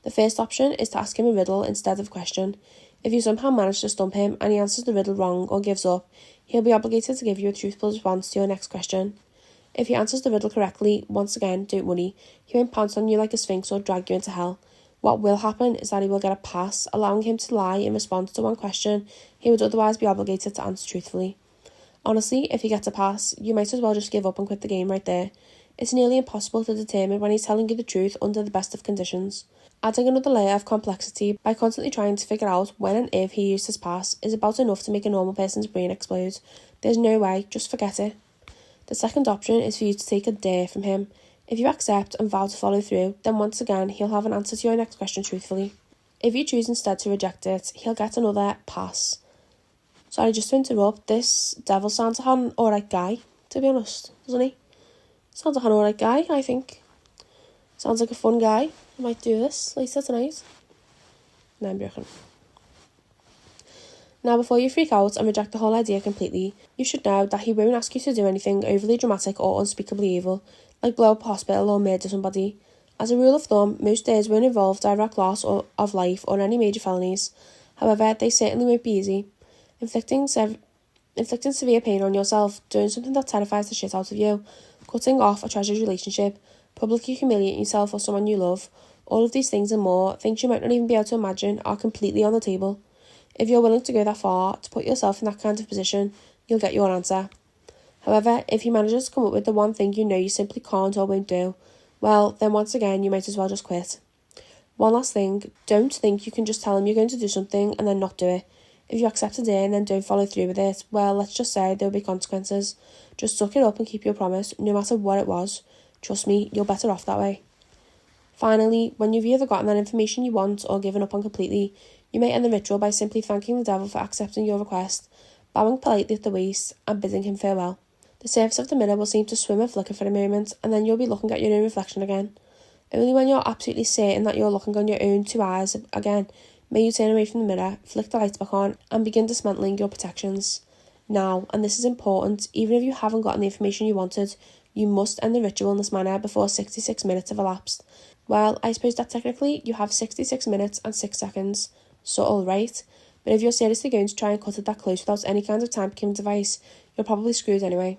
The first option is to ask him a riddle instead of a question. If you somehow manage to stump him and he answers the riddle wrong or gives up, he'll be obligated to give you a truthful response to your next question. If he answers the riddle correctly, once again, don't worry, he won't pounce on you like a sphinx or drag you into hell. What will happen is that he will get a pass, allowing him to lie in response to one question he would otherwise be obligated to answer truthfully. Honestly, if he gets a pass, you might as well just give up and quit the game right there. It's nearly impossible to determine when he's telling you the truth under the best of conditions. Adding another layer of complexity by constantly trying to figure out when and if he used his pass is about enough to make a normal person's brain explode. There's no way, just forget it. The second option is for you to take a dare from him. If you accept and vow to follow through, then once again he'll have an answer to your next question truthfully. If you choose instead to reject it, he'll get another pass. Sorry, just to interrupt, this devil sounds like an alright guy, to be honest, doesn't he? Sounds like an alright guy, I think. Sounds like a fun guy. I might do this later tonight. No, I'm joking. Now, before you freak out and reject the whole idea completely, you should know that he won't ask you to do anything overly dramatic or unspeakably evil, like blow up a hospital or murder somebody. As a rule of thumb, most days won't involve direct loss of life or any major felonies. However, they certainly won't be easy. Inflicting severe pain on yourself, doing something that terrifies the shit out of you, cutting off a treasured relationship, publicly humiliating yourself or someone you love, all of these things and more, things you might not even be able to imagine, are completely on the table. If you're willing to go that far, to put yourself in that kind of position, you'll get your answer. However, if he manages to come up with the one thing you know you simply can't or won't do, well, then once again, you might as well just quit. One last thing, don't think you can just tell him you're going to do something and then not do it. If you accept a day and then don't follow through with it, well, let's just say there will be consequences. Just suck it up and keep your promise, no matter what it was. Trust me, you're better off that way. Finally, when you've either gotten that information you want or given up on completely, you may end the ritual by simply thanking the devil for accepting your request, bowing politely at the waist, and bidding him farewell. The surface of the mirror will seem to swim and flicker for a moment, and then you'll be looking at your own reflection again. Only when you're absolutely certain that you're looking on your own two eyes again, may you turn away from the mirror, flick the lights back on, and begin dismantling your protections. Now, and this is important, even if you haven't gotten the information you wanted, you must end the ritual in this manner before 66 minutes have elapsed. Well, I suppose that technically you have 66 minutes and 6 seconds. Subtle, right? But if you're seriously going to try and cut it that close without any kind of time-keeping device, you're probably screwed anyway.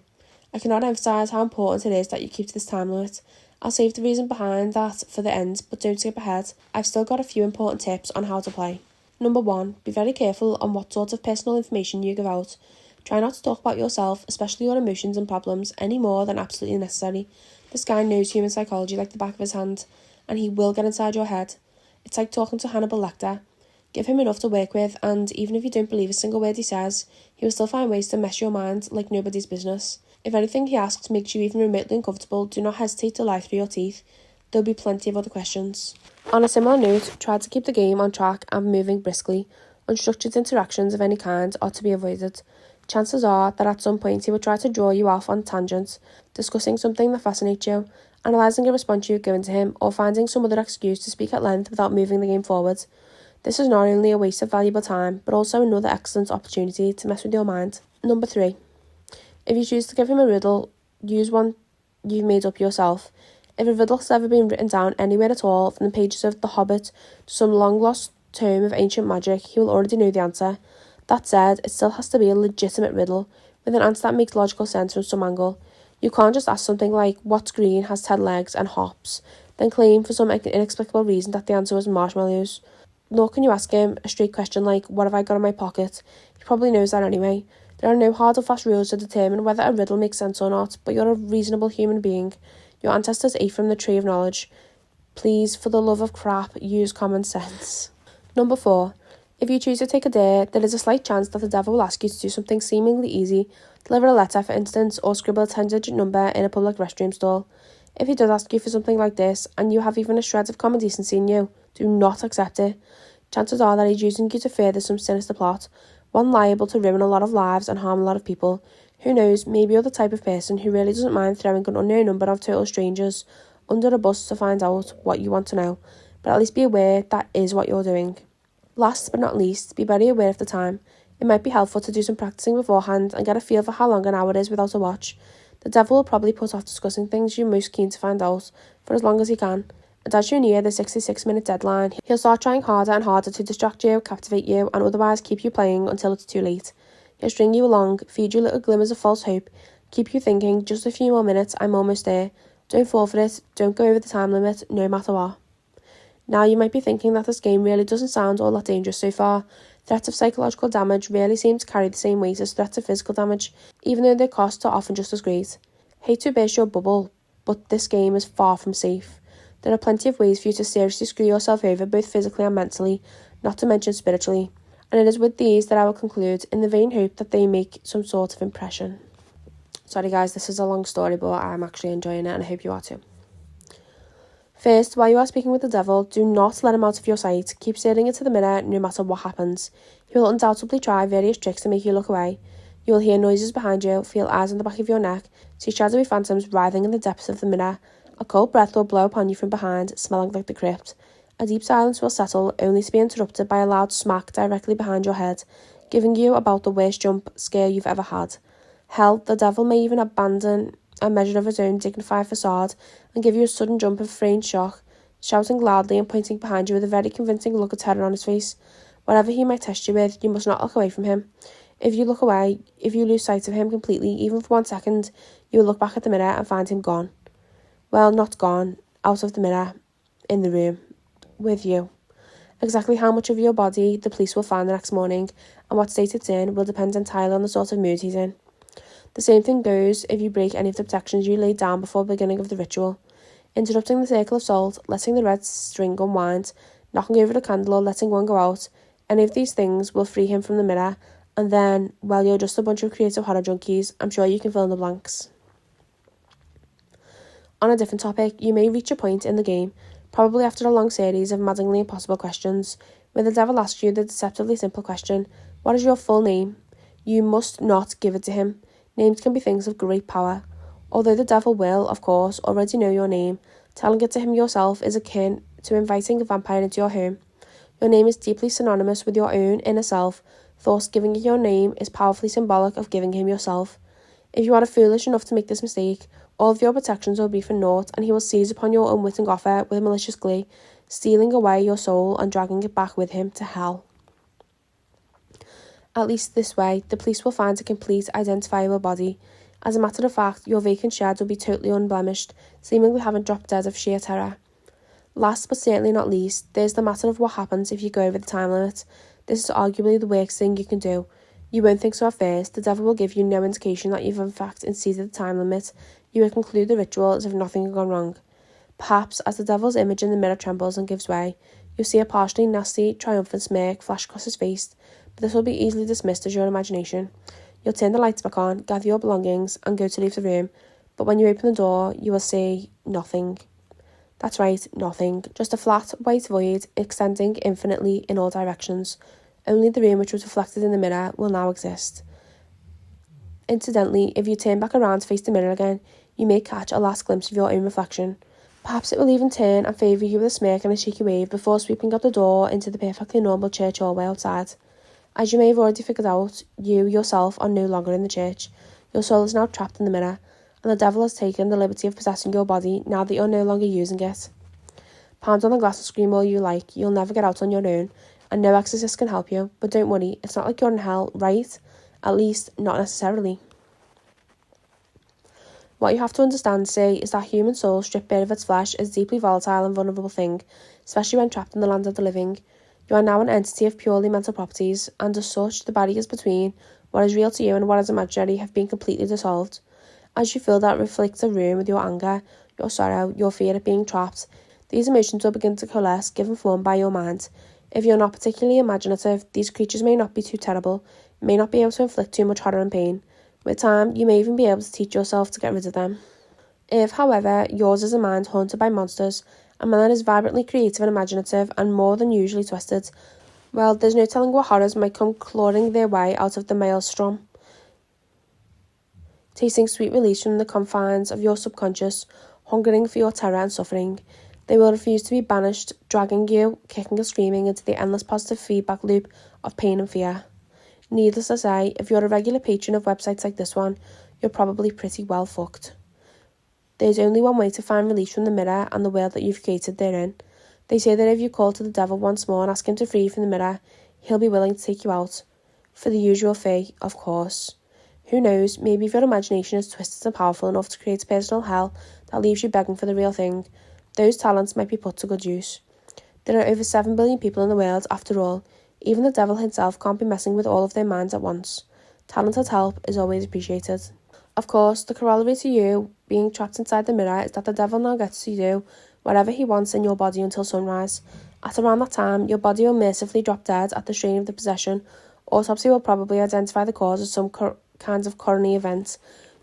I cannot emphasise how important it is that you keep to this time limit. I'll save the reason behind that for the end, but don't skip ahead. I've still got a few important tips on how to play. Number 1, be very careful on what sort of personal information you give out. Try not to talk about yourself, especially your emotions and problems, any more than absolutely necessary. This guy knows human psychology like the back of his hand, and he will get inside your head. It's like talking to Hannibal Lecter. Give him enough to work with, and even if you don't believe a single word he says, he will still find ways to mess your mind like nobody's business. If anything he asks makes you even remotely uncomfortable, do not hesitate to lie through your teeth. There'll be plenty of other questions. On a similar note, try to keep the game on track and moving briskly. Unstructured interactions of any kind are to be avoided. Chances are that at some point he will try to draw you off on tangents, discussing something that fascinates you, analysing a response you've given to him, or finding some other excuse to speak at length without moving the game forward. This is not only a waste of valuable time, but also another excellent opportunity to mess with your mind. Number 3. If you choose to give him a riddle, use one you've made up yourself. If a riddle has ever been written down anywhere at all, from the pages of The Hobbit to some long-lost tome of ancient magic, he will already know the answer. That said, it still has to be a legitimate riddle, with an answer that makes logical sense from some angle. You can't just ask something like, what's green, has 10 legs and hops, then claim for some inexplicable reason that the answer was marshmallows. Nor can you ask him a straight question like, what have I got in my pocket? He probably knows that anyway. There are no hard or fast rules to determine whether a riddle makes sense or not, but you're a reasonable human being. Your ancestors ate from the tree of knowledge. Please, for the love of crap, use common sense. Number 4. If you choose to take a dare, there is a slight chance that the devil will ask you to do something seemingly easy, deliver a letter for instance, or scribble a 10-digit number in a public restroom stall. If he does ask you for something like this, and you have even a shred of common decency in you, do not accept it. Chances are that he's using you to further some sinister plot, one liable to ruin a lot of lives and harm a lot of people. Who knows, maybe you're the type of person who really doesn't mind throwing an unknown number of total strangers under a bus to find out what you want to know, but at least be aware that is what you're doing. Last but not least, be very aware of the time. It might be helpful to do some practicing beforehand and get a feel for how long an hour is without a watch. The devil will probably put off discussing things you're most keen to find out for as long as he can. And as you near the 66-minute deadline, he'll start trying harder and harder to distract you, captivate you, and otherwise keep you playing until it's too late. He'll string you along, feed you little glimmers of false hope, keep you thinking, just a few more minutes, I'm almost there. Don't fall for it, don't go over the time limit, no matter what. Now you might be thinking that this game really doesn't sound all that dangerous so far. Threats of psychological damage rarely seem to carry the same weight as threats of physical damage, even though their costs are often just as great. Hate to burst your bubble, but this game is far from safe. There are plenty of ways for you to seriously screw yourself over, both physically and mentally, not to mention spiritually. And it is with these that I will conclude, in the vain hope that they make some sort of impression. Sorry guys, this is a long story, but I'm actually enjoying it and I hope you are too. First, while you are speaking with the devil, do not let him out of your sight. Keep staring into the mirror no matter what happens. He will undoubtedly try various tricks to make you look away. You will hear noises behind you, feel eyes on the back of your neck, see shadowy phantoms writhing in the depths of the mirror. A cold breath will blow upon you from behind, smelling like the crypt. A deep silence will settle, only to be interrupted by a loud smack directly behind your head, giving you about the worst jump scare you've ever had. Hell, the devil may even abandon a measure of his own dignified facade and give you a sudden jump of feigned shock, shouting loudly and pointing behind you with a very convincing look of terror on his face. Whatever he might test you with, you must not look away from him. If you look away, if you lose sight of him completely, even for 1 second, you will look back at the mirror and find him gone. Well, not gone, out of the mirror, in the room, with you. Exactly how much of your body the police will find the next morning and what state it's in will depend entirely on the sort of mood he's in. The same thing goes if you break any of the protections you laid down before the beginning of the ritual. Interrupting the circle of salt, letting the red string unwind, knocking over the candle or letting one go out, any of these things will free him from the mirror, and then, well, you're just a bunch of creative horror junkies, I'm sure you can fill in the blanks. On a different topic, you may reach a point in the game, probably after a long series of maddeningly impossible questions, where the devil asks you the deceptively simple question, what is your full name? You must not give it to him. Names can be things of great power. Although the devil will, of course, already know your name, telling it to him yourself is akin to inviting a vampire into your home. Your name is deeply synonymous with your own inner self, thus giving him your name is powerfully symbolic of giving him yourself. If you are foolish enough to make this mistake, all of your protections will be for naught, and he will seize upon your unwitting offer with malicious glee, stealing away your soul and dragging it back with him to hell. At least this way, the police will find a complete, identifiable body. As a matter of fact, your vacant shed will be totally unblemished, seemingly having dropped dead of sheer terror. Last but certainly not least, there's the matter of what happens if you go over the time limit. This is arguably the worst thing you can do. You won't think so at first. The devil will give you no indication that you've in fact exceeded the time limit. You will conclude the ritual as if nothing had gone wrong. Perhaps as the devil's image in the mirror trembles and gives way, you'll see a partially nasty, triumphant smirk flash across his face, but this will be easily dismissed as your imagination. You'll turn the lights back on, gather your belongings, and go to leave the room, but when you open the door, you will see nothing. That's right, nothing. Just a flat, white void, extending infinitely in all directions. Only the room which was reflected in the mirror will now exist. Incidentally, if you turn back around to face the mirror again, you may catch a last glimpse of your own reflection. Perhaps it will even turn and favour you with a smirk and a cheeky wave before sweeping out the door into the perfectly normal church hallway outside. As you may have already figured out, you yourself are no longer in the church. Your soul is now trapped in the mirror, and the devil has taken the liberty of possessing your body now that you're no longer using it. Pound on the glass and scream all you like, you'll never get out on your own, and no exorcist can help you, but don't worry, it's not like you're in hell, right? At least, not necessarily. What you have to understand, say, is that human soul stripped bare of its flesh is a deeply volatile and vulnerable thing, especially when trapped in the land of the living. You are now an entity of purely mental properties, and as such, the barriers between what is real to you and what is imaginary have been completely dissolved. As you fill that reflective room with your anger, your sorrow, your fear of being trapped, these emotions will begin to coalesce, given form by your mind. If you're not particularly imaginative, these creatures may not be too terrible, may not be able to inflict too much horror and pain. With time, you may even be able to teach yourself to get rid of them. If, however, yours is a mind haunted by monsters, a mind that is vibrantly creative and imaginative and more than usually twisted, well, there's no telling what horrors might come clawing their way out of the maelstrom. Tasting sweet release from the confines of your subconscious, hungering for your terror and suffering, they will refuse to be banished, dragging you, kicking and screaming into the endless positive feedback loop of pain and fear. Needless to say, if you're a regular patron of websites like this one, you're probably pretty well fucked. There's only one way to find release from the mirror and the world that you've created therein. They say that if you call to the devil once more and ask him to free you from the mirror, he'll be willing to take you out. For the usual fee, of course. Who knows, maybe if your imagination is twisted and powerful enough to create a personal hell that leaves you begging for the real thing, those talents might be put to good use. There are over 7 billion people in the world, after all. Even the devil himself can't be messing with all of their minds at once. Talented help is always appreciated. Of course, the corollary to you being trapped inside the mirror is that the devil now gets to do whatever he wants in your body until sunrise. At around that time, your body will mercifully drop dead at the strain of the possession. Autopsy will probably identify the cause as some kinds of coronary event.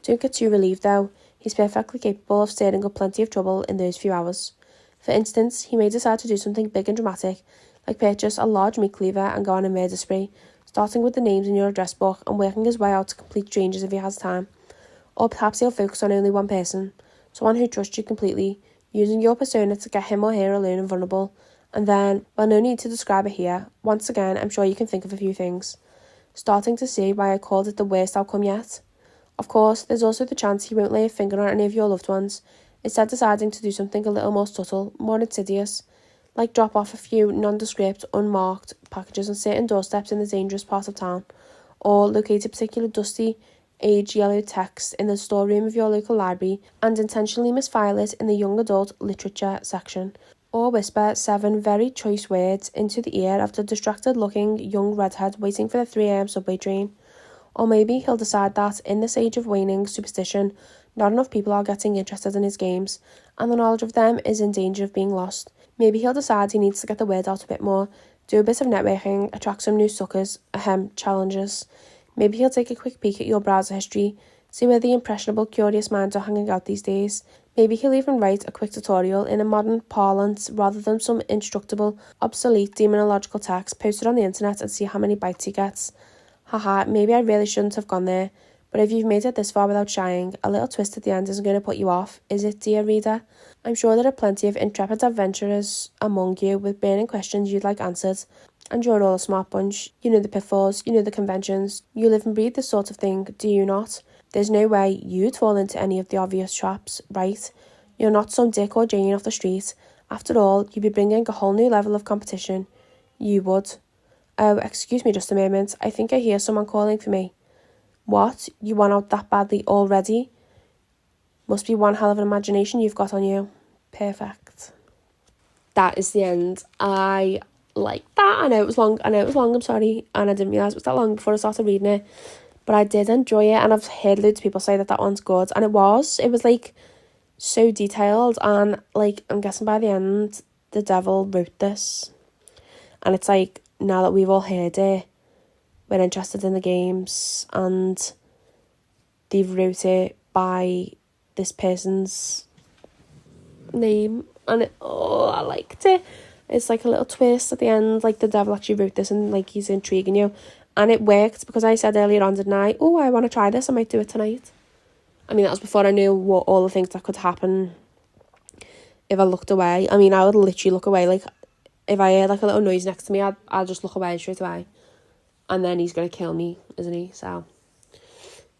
Don't get too relieved though. He's perfectly capable of stirring up plenty of trouble in those few hours. For instance, he may decide to do something big and dramatic, like purchase a large meat cleaver and go on a murder spree, starting with the names in your address book and working his way out to complete strangers if he has time. Or perhaps he'll focus on only one person, someone who trusts you completely, using your persona to get him or her alone and vulnerable. And then, well, no need to describe it here. Once again, I'm sure you can think of a few things. Starting to see why I called it the worst outcome yet? Of course, there's also the chance he won't lay a finger on any of your loved ones, instead deciding to do something a little more subtle, more insidious, like drop off a few nondescript, unmarked packages on certain doorsteps in the dangerous part of town, or locate a particular dusty, age-yellow text in the storeroom of your local library and intentionally misfile it in the young adult literature section, or whisper 7 very choice words into the ear of the distracted-looking young redhead waiting for the 3 a.m. subway train. Or maybe he'll decide that, in this age of waning superstition, not enough people are getting interested in his games, and the knowledge of them is in danger of being lost. Maybe he'll decide he needs to get the word out a bit more, do a bit of networking, attract some new suckers, challenges. Maybe he'll take a quick peek at your browser history, see where the impressionable, curious minds are hanging out these days. Maybe he'll even write a quick tutorial in a modern parlance rather than some indestructible, obsolete demonological text posted on the internet and see how many bites he gets. Haha, maybe I really shouldn't have gone there, but if you've made it this far without shying, a little twist at the end isn't going to put you off, is it, dear reader? I'm sure there are plenty of intrepid adventurers among you with burning questions you'd like answered, and you're all a smart bunch. You know the pitfalls, you know the conventions, you live and breathe this sort of thing, do you not? There's no way you'd fall into any of the obvious traps, right? You're not some Dick or Jane off the street. After all, you'd be bringing a whole new level of competition. You would. Oh, excuse me just a moment, I think I hear someone calling for me. What? You want out that badly already? Must be one hell of an imagination you've got on you. Perfect. That is the end. I like that. I know it was long, I'm sorry, and I didn't realise it was that long before I started reading it, but I did enjoy it, and I've heard loads of people say that one's good, and it was like so detailed, and like I'm guessing by the end the devil wrote this, and it's like now that we've all heard it, we're interested in the games, and they've wrote it by this person's name, and I liked it. It's like a little twist at the end, like the devil actually wrote this and like he's intriguing you, and it worked because I said earlier on, didn't I, oh, I want to try this, I might do it tonight. I mean, that was before I knew what all the things that could happen if I looked away. I mean, I would literally look away, like if I heard like a little noise next to me, I'd just look away straight away, and then he's gonna kill me, isn't he? So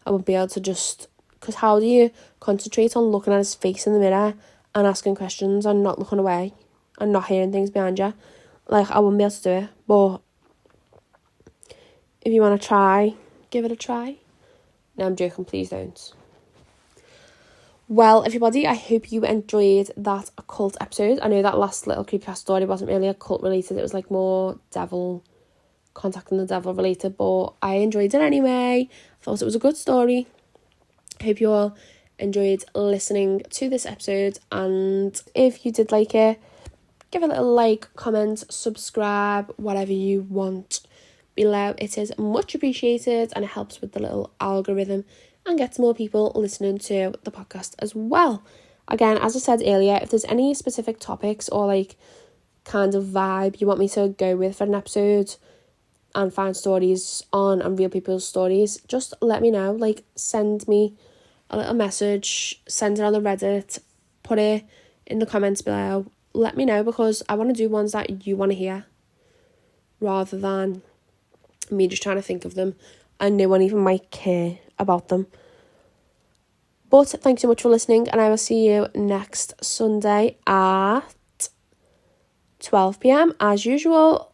I wouldn't be able to just, because how do you concentrate on looking at his face in the mirror and asking questions and not looking away and not hearing things behind you? Like, I wouldn't be able to do it. But if you want to try, give it a try. No, I'm joking, please don't. Well, everybody, I hope you enjoyed that occult episode. I know that last little creepypasta story wasn't really occult related. It was like more devil, contacting the devil related, but I enjoyed it anyway. I thought it was a good story. I hope you all enjoyed listening to this episode, and if you did like it, give a little like, comment, subscribe, whatever you want below. It is much appreciated, and it helps with the little algorithm and gets more people listening to the podcast as well. Again, as I said earlier, if there's any specific topics or like kind of vibe you want me to go with for an episode and find stories on and real people's stories, just let me know. Like, send me a little message, send it on the Reddit, put it in the comments below. Let me know, because I want to do ones that you want to hear rather than me just trying to think of them and no one even might care about them. But thanks so much for listening, and I will see you next Sunday at 12 p.m. as usual.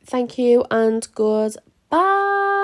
Thank you and goodbye.